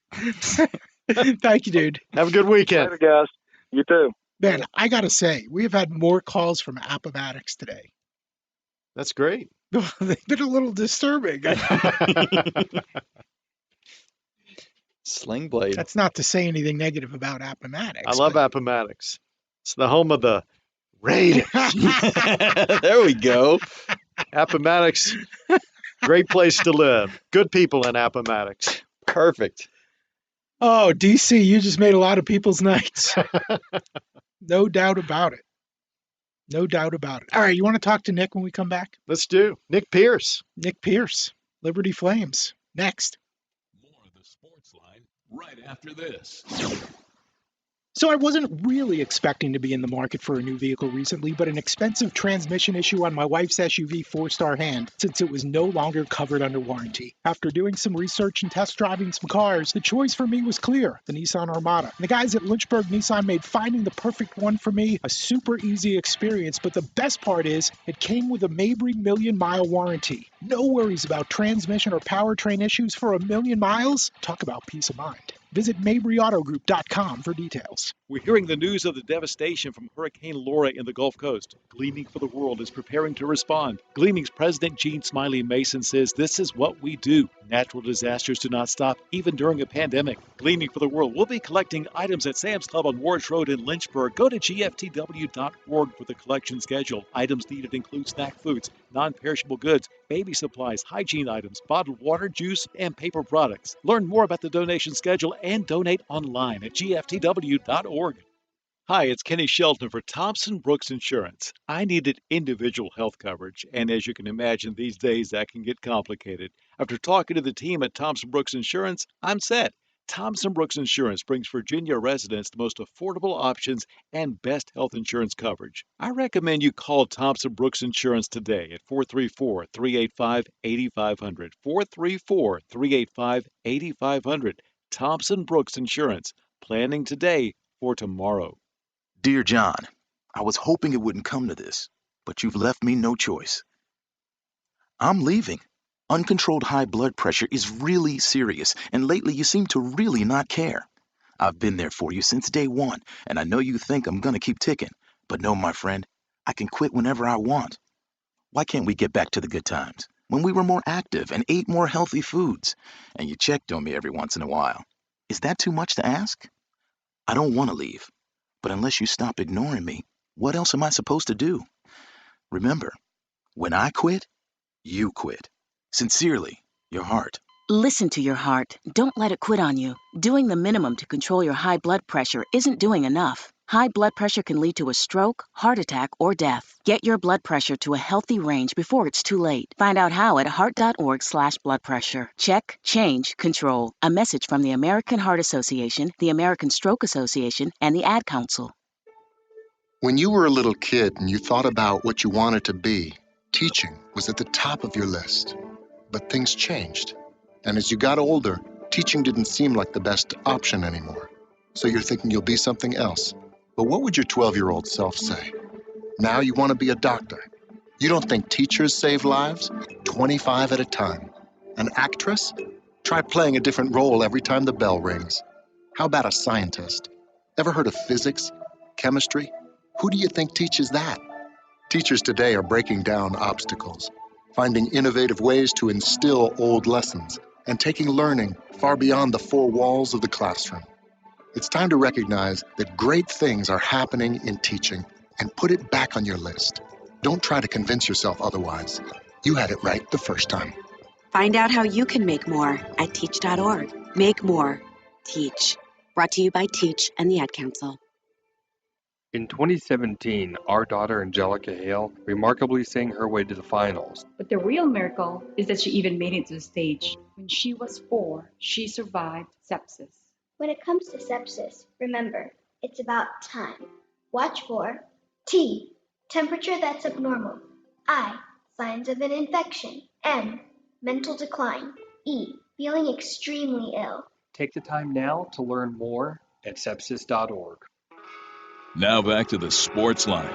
Thank you, dude. Have a good weekend. Later, guys. You too. Man, I gotta say, we have had more calls from Appomattox today. That's great. They've been a little disturbing. Sling Blade. That's not to say anything negative about Appomattox. I love Appomattox. It's the home of the Raiders. There we go. Appomattox, great place to live. Good people in Appomattox. Perfect. Oh, DC, you just made a lot of people's nights. No doubt about it. No doubt about it. All right, you want to talk to Nick when we come back? Let's do. Nick Pierce. Nick Pierce, Liberty Flames. Next. More of the Sportsline right after this. So I wasn't really expecting to be in the market for a new vehicle recently, but an expensive transmission issue on my wife's SUV forced our hand, since it was no longer covered under warranty. After doing some research and test driving some cars, the choice for me was clear, the Nissan Armada. And the guys at Lynchburg Nissan made finding the perfect one for me a super easy experience, but the best part is it came with a Mabry million-mile warranty. No worries about transmission or powertrain issues for a million miles. Talk about peace of mind. Visit MabryAutoGroup.com for details. We're hearing the news of the devastation from Hurricane Laura in the Gulf Coast. Gleaning for the World is preparing to respond. Gleaning's president, Gene Smiley Mason, says this is what we do. Natural disasters do not stop, even during a pandemic. Gleaning for the World will be collecting items at Sam's Club on Ward's Road in Lynchburg. Go to gftw.org for the collection schedule. Items needed include snack foods, non-perishable goods, baby supplies, hygiene items, bottled water, juice, and paper products. Learn more about the donation schedule and donate online at gftw.org. Hi, it's Kenny Shelton for Thompson Brooks Insurance. I needed individual health coverage, and as you can imagine, these days that can get complicated. After talking to the team at Thompson Brooks Insurance, I'm set. Thompson Brooks Insurance brings Virginia residents the most affordable options and best health insurance coverage. I recommend you call Thompson Brooks Insurance today at 434-385-8500. 434-385-8500. Thompson Brooks Insurance. Planning today for tomorrow. Dear John, I was hoping it wouldn't come to this, but you've left me no choice. I'm leaving. Uncontrolled high blood pressure is really serious, and lately you seem to really not care. I've been there for you since day one, and I know you think I'm gonna keep ticking, but no, my friend, I can quit whenever I want. Why can't we get back to the good times, when we were more active and ate more healthy foods, and you checked on me every once in a while? Is that too much to ask? I don't want to leave, but unless you stop ignoring me, what else am I supposed to do? Remember, when I quit, you quit. Sincerely, your heart. Listen to your heart. Don't let it quit on you. Doing the minimum to control your high blood pressure isn't doing enough. High blood pressure can lead to a stroke, heart attack, or death. Get your blood pressure to a healthy range before it's too late. Find out how at heart.org/blood pressure. Check, change, control. A message from the American Heart Association, the American Stroke Association, and the Ad Council. When you were a little kid and you thought about what you wanted to be, teaching was at the top of your list. But things changed. And as you got older, teaching didn't seem like the best option anymore. So you're thinking you'll be something else. But what would your 12-year-old self say? Now you want to be a doctor. You don't think teachers save lives? 25 at a time. An actress? Try playing a different role every time the bell rings. How about a scientist? Ever heard of physics? Chemistry? Who do you think teaches that? Teachers today are breaking down obstacles, finding innovative ways to instill old lessons, and taking learning far beyond the four walls of the classroom. It's time to recognize that great things are happening in teaching and put it back on your list. Don't try to convince yourself otherwise. You had it right the first time. Find out how you can make more at teach.org. Make more. Teach. Brought to you by Teach and the Ad Council. In 2017, our daughter Angelica Hale remarkably sang her way to the finals. But the real miracle is that she even made it to the stage. When she was 4, she survived sepsis. When it comes to sepsis, remember, it's about time. Watch for T, temperature that's abnormal. I, signs of an infection. M, mental decline. E, feeling extremely ill. Take the time now to learn more at sepsis.org. Now back to the Sportsline.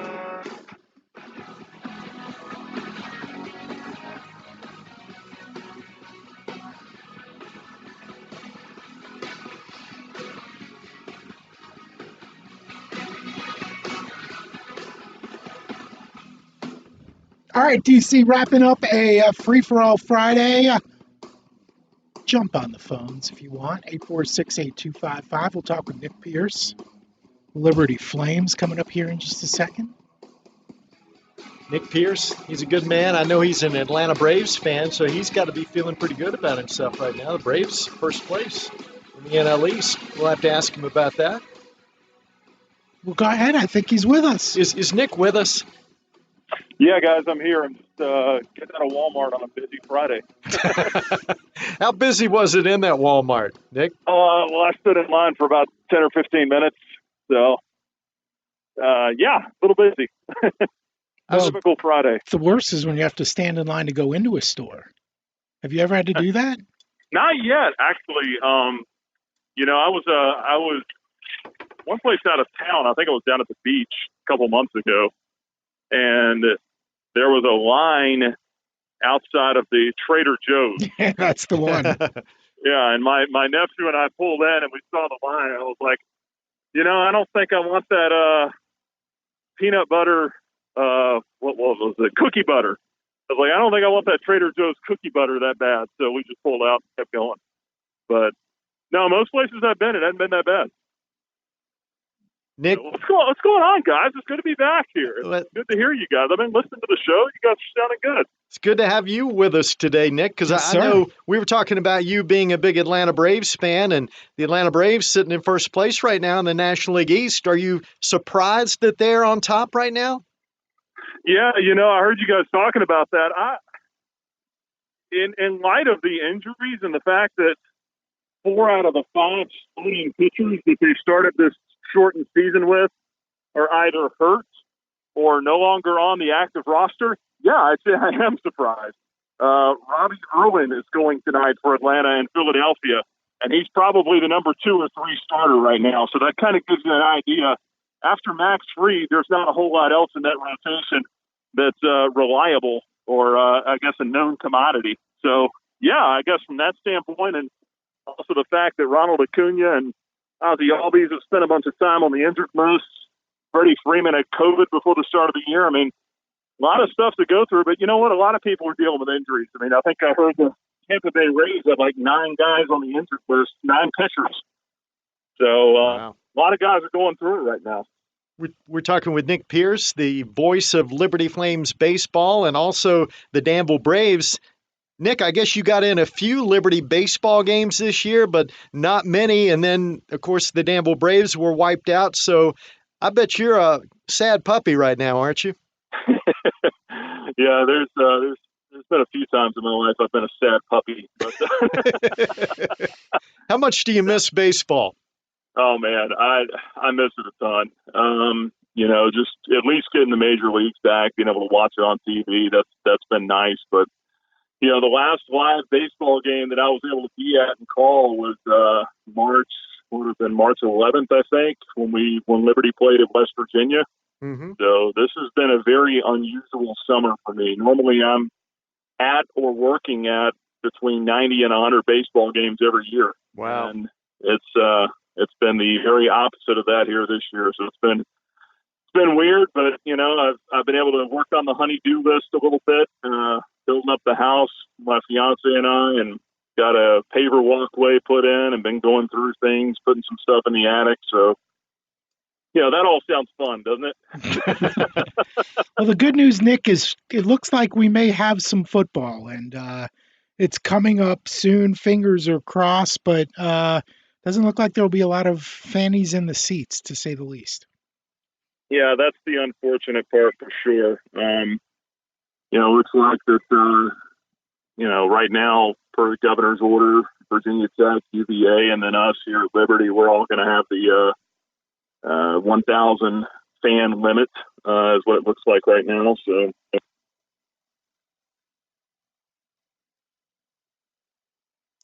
All right, DC, wrapping up a free-for-all Friday. Jump on the phones if you want. 846-8255. We'll talk with Nick Pierce. Liberty Flames coming up here in just a second. Nick Pierce, he's a good man. I know he's an Atlanta Braves fan, so he's got to be feeling pretty good about himself right now. The Braves, first place in the NL East. We'll have to ask him about that. Well, go ahead. I think he's with us. Is Nick with us? Yeah, guys, I'm here. I'm just getting out of Walmart on a busy Friday. How busy was it in that Walmart, Nick? Well, I stood in line for about 10 or 15 minutes. So, yeah, a little busy. A Well, typical Friday. the worst is when you have to stand in line to go into a store. Have you ever had to do that? Not yet, actually. I was one place out of town. I think I was down at the beach a couple months ago, and there was a line outside of the Trader Joe's. That's the one. Yeah, and my nephew and I pulled in, and we saw the line. I was like, I don't think I want that peanut butter. What was it? Cookie butter. I was like, I don't think I want that Trader Joe's cookie butter that bad. So we just pulled out and kept going. But no, most places I've been, it hasn't been that bad. Nick, what's going on, guys? It's good to be back here. It's good to hear you guys. I've been listening to the show. You guys are sounding good. It's good to have you with us today, Nick, because I know we were talking about you being a big Atlanta Braves fan, and the Atlanta Braves sitting in first place right now in the National League East. Are you surprised that they're on top right now? Yeah, I heard you guys talking about that. In light of the injuries and the fact that 4 out of the 5 starting pitchers that they started this shortened season with are either hurt or no longer on the active roster, yeah, I'd say I am surprised. Robbie Irwin is going tonight for Atlanta and Philadelphia, and he's probably the number 2 or 3 starter right now. So that kind of gives you an idea. After Max Fried, there's not a whole lot else in that rotation that's reliable or, I guess, a known commodity. So, yeah, I guess from that standpoint, and also the fact that Ronald Acuna and Ozzie Albies have spent a bunch of time on the injured list. Freddie Freeman had COVID before the start of the year. I mean, a lot of stuff to go through, but you know what? A lot of people are dealing with injuries. I mean, I think I heard the Tampa Bay Rays have like 9 guys on the injured list, 9 pitchers. So wow. A lot of guys are going through it right now. We're talking with Nick Pierce, the voice of Liberty Flames baseball and also the Danville Braves. Nick, I guess you got in a few Liberty baseball games this year, but not many. And then, of course, the Danville Braves were wiped out. So I bet you're a sad puppy right now, aren't you? Yeah, there's been a few times in my life I've been a sad puppy. But How much do you miss baseball? Oh man, I miss it a ton. Just at least getting the major leagues back, being able to watch it on TV. That's been nice. But the last live baseball game that I was able to be at and call was March 11th, I think, when Liberty played at West Virginia. Mm-hmm. So this has been a very unusual summer for me. Normally I'm at or working at between 90 and 100 baseball games every year. Wow. And it's been the very opposite of that here this year. So it's been weird, but I've been able to work on the honey-do list a little bit, building up the house, my fiance and I, and got a paver walkway put in and been going through things, putting some stuff in the attic. So, that all sounds fun, doesn't it? Well, the good news, Nick, is it looks like we may have some football, and it's coming up soon. Fingers are crossed, but doesn't look like there'll be a lot of fannies in the seats, to say the least. Yeah, that's the unfortunate part for sure. Looks like that, right now, per the governor's order, Virginia Tech, UVA, and then us here at Liberty, we're all going to have the 1,000 fan limit, is what it looks like right now. So.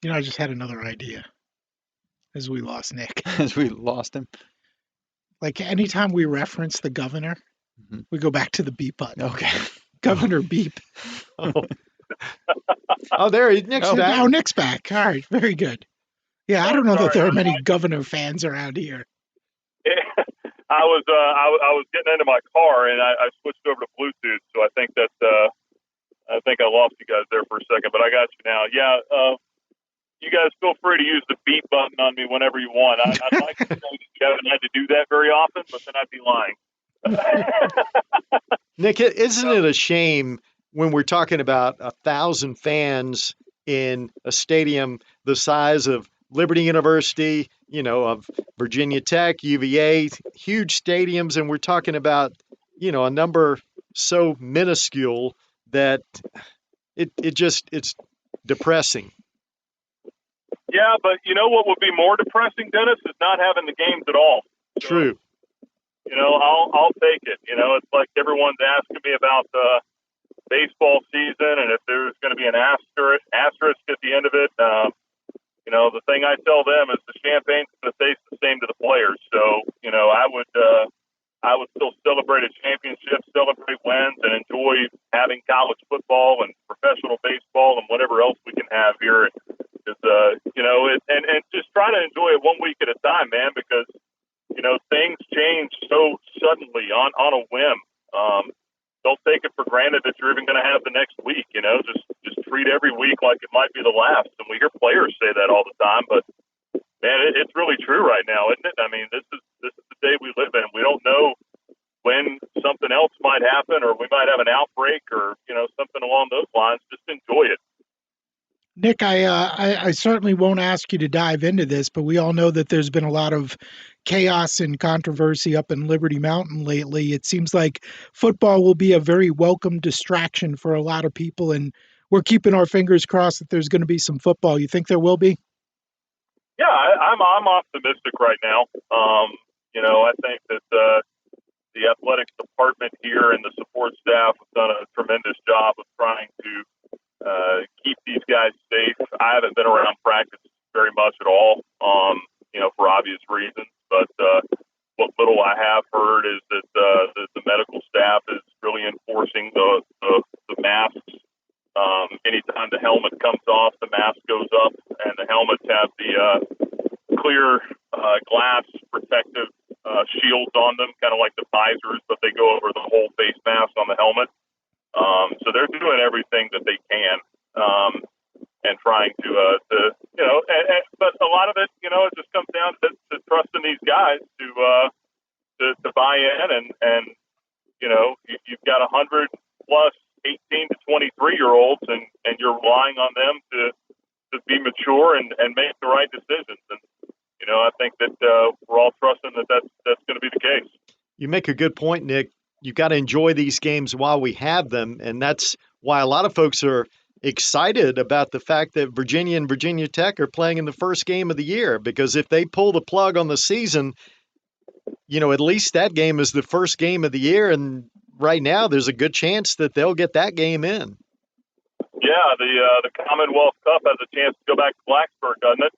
I just had another idea as we lost Nick. As we lost him. Like anytime we reference the governor, we go back to the beep button. Okay. Governor beep. Oh, there he Nick's back. Now Nick's back. All right, very good. Yeah, I don't know that there are many governor fans around here. Yeah, I was getting into my car and I switched over to Bluetooth, so I think I lost you guys there for a second, but I got you now. Yeah, you guys feel free to use the beep button on me whenever you want. I'd like to say that you haven't had to do that very often, but then I'd be lying. Nick, isn't it a shame when we're talking about 1,000 fans in a stadium the size of Liberty University, of Virginia Tech, UVA, huge stadiums, and we're talking about, a number so minuscule that it's depressing. Yeah, but what would be more depressing, Dennis, is not having the games at all. True. I'll take it. It's like everyone's asking me about the baseball season and if there's going to be an asterisk at the end of it. The thing I tell them is the champagne's going to taste the same to the players. So, I would still celebrate a championship, celebrate wins, and enjoy having college football and professional baseball and whatever else we can have here. And just try to enjoy it 1 week at a time, man, because things change so suddenly on a whim. Don't take it for granted that you're even going to have the next week. Just treat every week like it might be the last. And we hear players say that all the time, but man, it's really true right now, isn't it? I mean, this is the day we live in. We don't know when something else might happen, or we might have an outbreak, or something along those lines. Just enjoy it. Nick, I certainly won't ask you to dive into this, but we all know that there's been a lot of chaos and controversy up in Liberty Mountain lately. It seems like football will be a very welcome distraction for a lot of people, and we're keeping our fingers crossed that there's going to be some football. You think there will be? Yeah, I'm optimistic right now. I think that the athletics department here and the support staff have done a tremendous job of trying to keep these guys safe. I haven't been around practice very much at all, for obvious reasons. But what little I have heard is that the medical staff is really enforcing the masks. Anytime the helmet comes off, the mask goes up, and the helmets have the clear glass protective shields on them, kind of like the visors, but they go over the whole face mask on the helmet. So they're doing everything that they can, and trying to but a lot of it, it just comes down to trusting these guys to buy in, and you've got 100 plus 18 to 23-year-olds, and you're relying on them to be mature and make the right decisions. And I think that we're all trusting that that's going to be the case. You make a good point, Nick. You've got to enjoy these games while we have them, and that's why a lot of folks are excited about the fact that Virginia and Virginia Tech are playing in the first game of the year, because if they pull the plug on the season, at least that game is the first game of the year, and right now there's a good chance that they'll get that game in. Yeah, the Commonwealth Cup has a chance to go back to Blacksburg, doesn't it?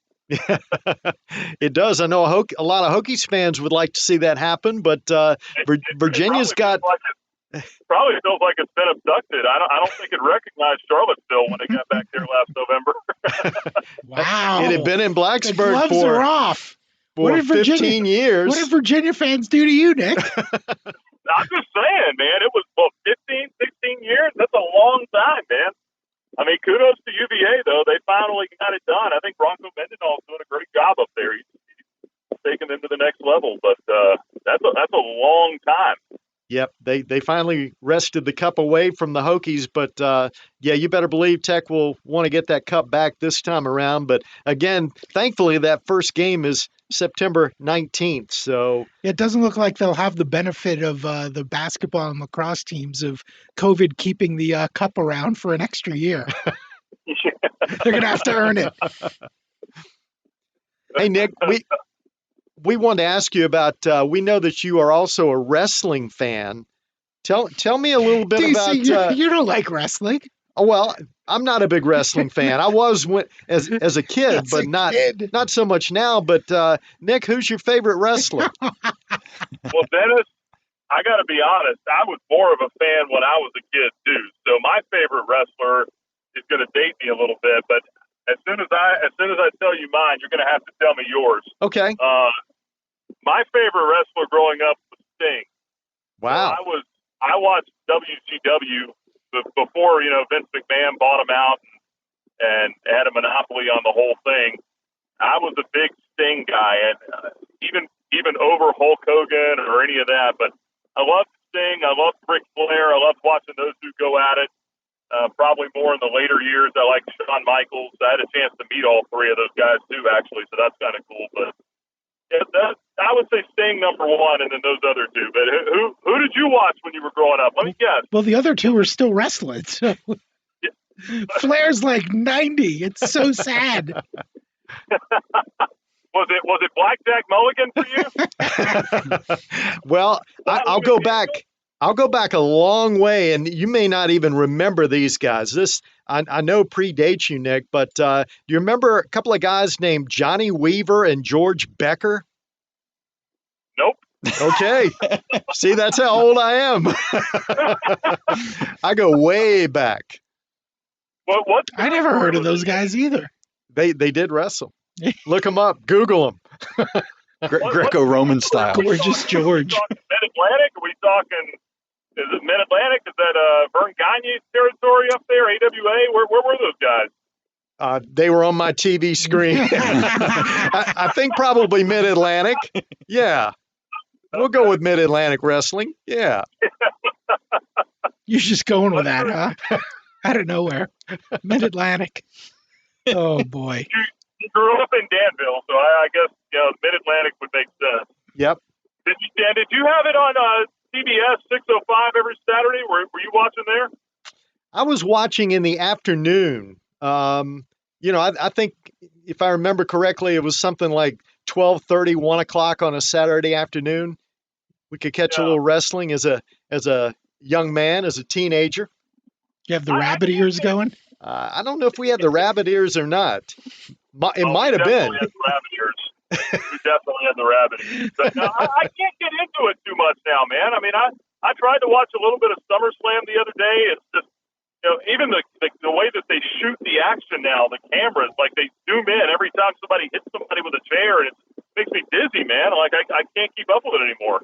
It does. I know a lot of Hokies fans would like to see that happen, but Virginia's probably feels like it's been abducted. I don't think it recognized Charlottesville when it got back there last November. Wow. It had been in Blacksburg the gloves are off. For 15 years. What did Virginia fans do to you, Nick? I'm just saying, man. It was 15, 16 years. That's a long time, man. I mean, kudos to UVA, though. They finally got it done. I think Bronco Mendenhall's doing a great job up there. He's taking them to the next level. But that's a long time. Yep, they finally wrested the cup away from the Hokies, but you better believe Tech will want to get that cup back this time around. But again, thankfully, that first game is September 19th. So it doesn't look like they'll have the benefit of the basketball and lacrosse teams of COVID keeping the cup around for an extra year. They're going to have to earn it. Hey, Nick, we wanted to ask you about, we know that you are also a wrestling fan. Tell me a little bit DC, about... you don't like wrestling. Oh, well, I'm not a big wrestling fan. I was as a kid, but not so much now. But Nick, who's your favorite wrestler? Well, Dennis, I got to be honest. I was more of a fan when I was a kid too. So my favorite wrestler is going to date me a little bit, but as soon as I tell you mine, you're going to have to tell me yours. Okay. My favorite wrestler growing up was Sting. Wow. So I watched WCW before Vince McMahon bought him out and had a monopoly on the whole thing. I was a big Sting guy, and even over Hulk Hogan or any of that. But I loved Sting. I loved Ric Flair. I loved watching those two go at it. Probably more in the later years, I like Shawn Michaels. I had a chance to meet all three of those guys too, actually, so that's kind of cool. But yeah, I would say Sting number one, and then those other two. But who did you watch when you were growing up? Let me guess. Well, the other two are still wrestling. So. Flair's like 90. It's so sad. Was it blackjack mulligan for you? Well, I'll go back. I'll go back a long way, and you may not even remember these guys. This I know predates you, Nick, but do you remember a couple of guys named Johnny Weaver and George Becker? Nope. Okay. See, that's how old I am. I go way back. What? I never heard of those guys either. They did wrestle. Look them up. Google them. Greco-Roman style. Gorgeous George. Mid-Atlantic? Are we talking? Is it Mid-Atlantic? Is that Vern Gagne's territory up there? AWA? Where were those guys? They were on my TV screen. I think probably Mid-Atlantic. Yeah. We'll go with Mid-Atlantic Wrestling. Yeah. You're just going with that, huh? Out of nowhere. Mid-Atlantic. Oh, boy. You grew up in Danville, so I guess Mid-Atlantic would make sense. Yep. Did you have it on CBS 605 every Saturday? Were you watching there? I was watching in the afternoon. I think if I remember correctly, it was something like 12:30, 1 o'clock on a Saturday afternoon. We could catch a little wrestling as a young man, as a teenager. You have the rabbit ears going? I don't know if we had the rabbit ears or not. It might have been. We definitely had the rabbit ears. But no, I can't get into it too much now, man. I mean, I tried to watch a little bit of SummerSlam the other day. It's just, even the way that they shoot the action now, the cameras, like they zoom in every time somebody hits somebody with a chair, and it makes me dizzy, man. Like I can't keep up with it anymore.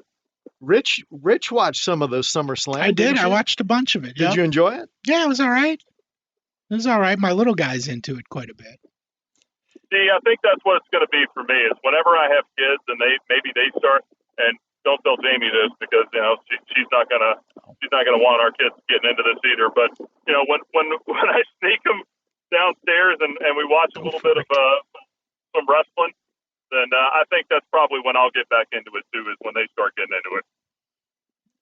Rich watched some of those SummerSlam. I did. I watched a bunch of it. Did you enjoy it? Yeah, it was all right. It was all right. My little guy's into it quite a bit. See, I think that's what it's going to be for me. Is whenever I have kids and maybe they start, and don't tell Jamie this because she's not gonna want our kids getting into this either. But when I sneak them downstairs and we watch a little bit of some wrestling, then I think that's probably when I'll get back into it too. Is when they start getting into it.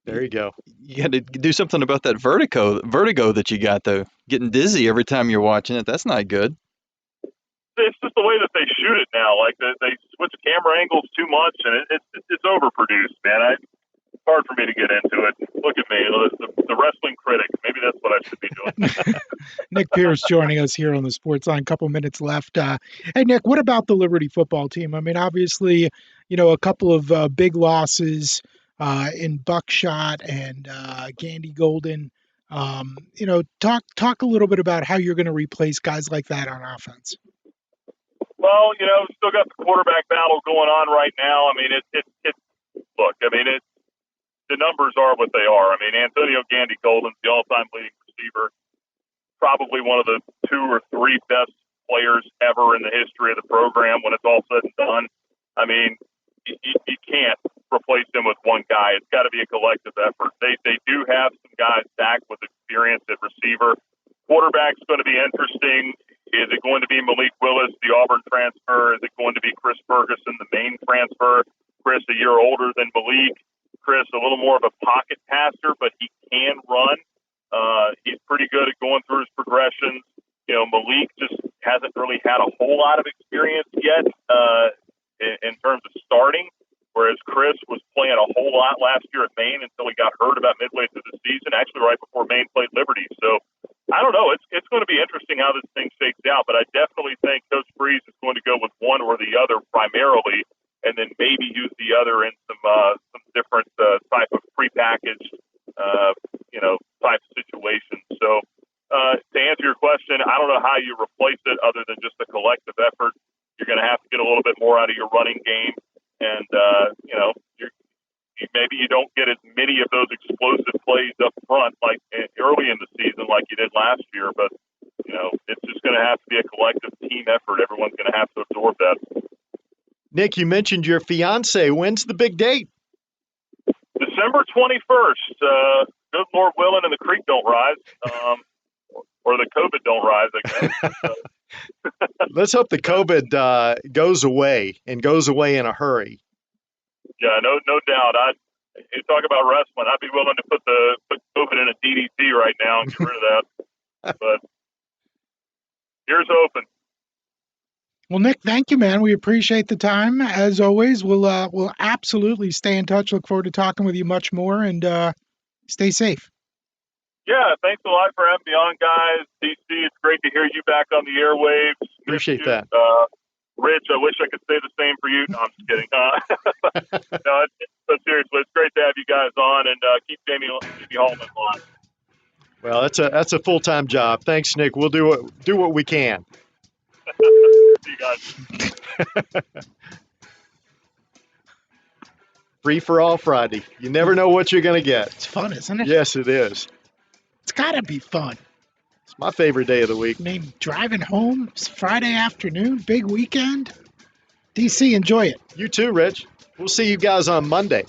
There you go. You got to do something about that vertigo that you got though. Getting dizzy every time you're watching it. That's not good. It's just the way that they shoot it now. Like they switch camera angles too much, and it's overproduced, man. It's hard for me to get into it. Look at me, the wrestling critic. Maybe that's what I should be doing. Nick Pierce joining us here on the Sportsline. Couple minutes left. Hey, Nick, what about the Liberty football team? I mean, obviously, a couple of big losses in Buckshot and Gandy Golden. Talk a little bit about how you're going to replace guys like that on offense. Well, still got the quarterback battle going on right now. I mean, the numbers are what they are. I mean, Antonio Gandy Golden's the all-time leading receiver, probably one of the 2 or 3 best players ever in the history of the program when it's all said and done. I mean, you can't replace him with one guy. It's got to be a collective effort. They do have some guys stacked with experience at receiver. Quarterback's going to be interesting. Is it going to be Malik Willis, the Auburn transfer? Is it going to be Chris Ferguson, the Maine transfer? Chris, a year older than Malik. Chris, a little more of a pocket passer, but he can run. He's pretty good at going through his progressions. Malik just hasn't really had a whole lot of experience yet in terms of starting, whereas Chris was playing a whole lot last year at Maine until he got hurt about midway through the season, actually right before Maine played Liberty. So I don't know. It's going to be interesting how this thing shakes out, but I definitely think Coach Freeze is going to go with one or the other primarily, and then maybe use the other in some different type of prepackaged, type of situation. So to answer your question, I don't know how you replace it other than just a collective effort. You're going to have to get a little bit more out of your running game, and maybe you don't get as many of those explosive plays up front like early in the season like you did last year, but it's just going to have to be a collective team effort. Everyone's going to have to absorb that. Nick, you mentioned your fiance. When's the big date? December 21st. Good Lord willing, and the creek don't rise, or the COVID don't rise, I guess. Let's hope the COVID goes away and goes away in a hurry. Yeah, no doubt. You talk about wrestling. I'd be willing to put COVID in a DDT right now and get rid of that. But here's hoping. Well, Nick, thank you, man. We appreciate the time as always. We'll absolutely stay in touch. Look forward to talking with you much more, and stay safe. Yeah, thanks a lot for having me on, guys. DC, it's great to hear you back on the airwaves. Appreciate that. Rich, I wish I could say the same for you. No, I'm just kidding. No, but seriously, it's great to have you guys on, and keep Jamie Hallman on. Well, that's a full-time job. Thanks, Nick. We'll do what we can. See you guys. Free for all Friday. You never know what you're going to get. It's fun, isn't it? Yes, it is. It's got to be fun. It's my favorite day of the week. I mean, driving home, it's Friday afternoon, big weekend. DC, enjoy it. You too, Rich. We'll see you guys on Monday.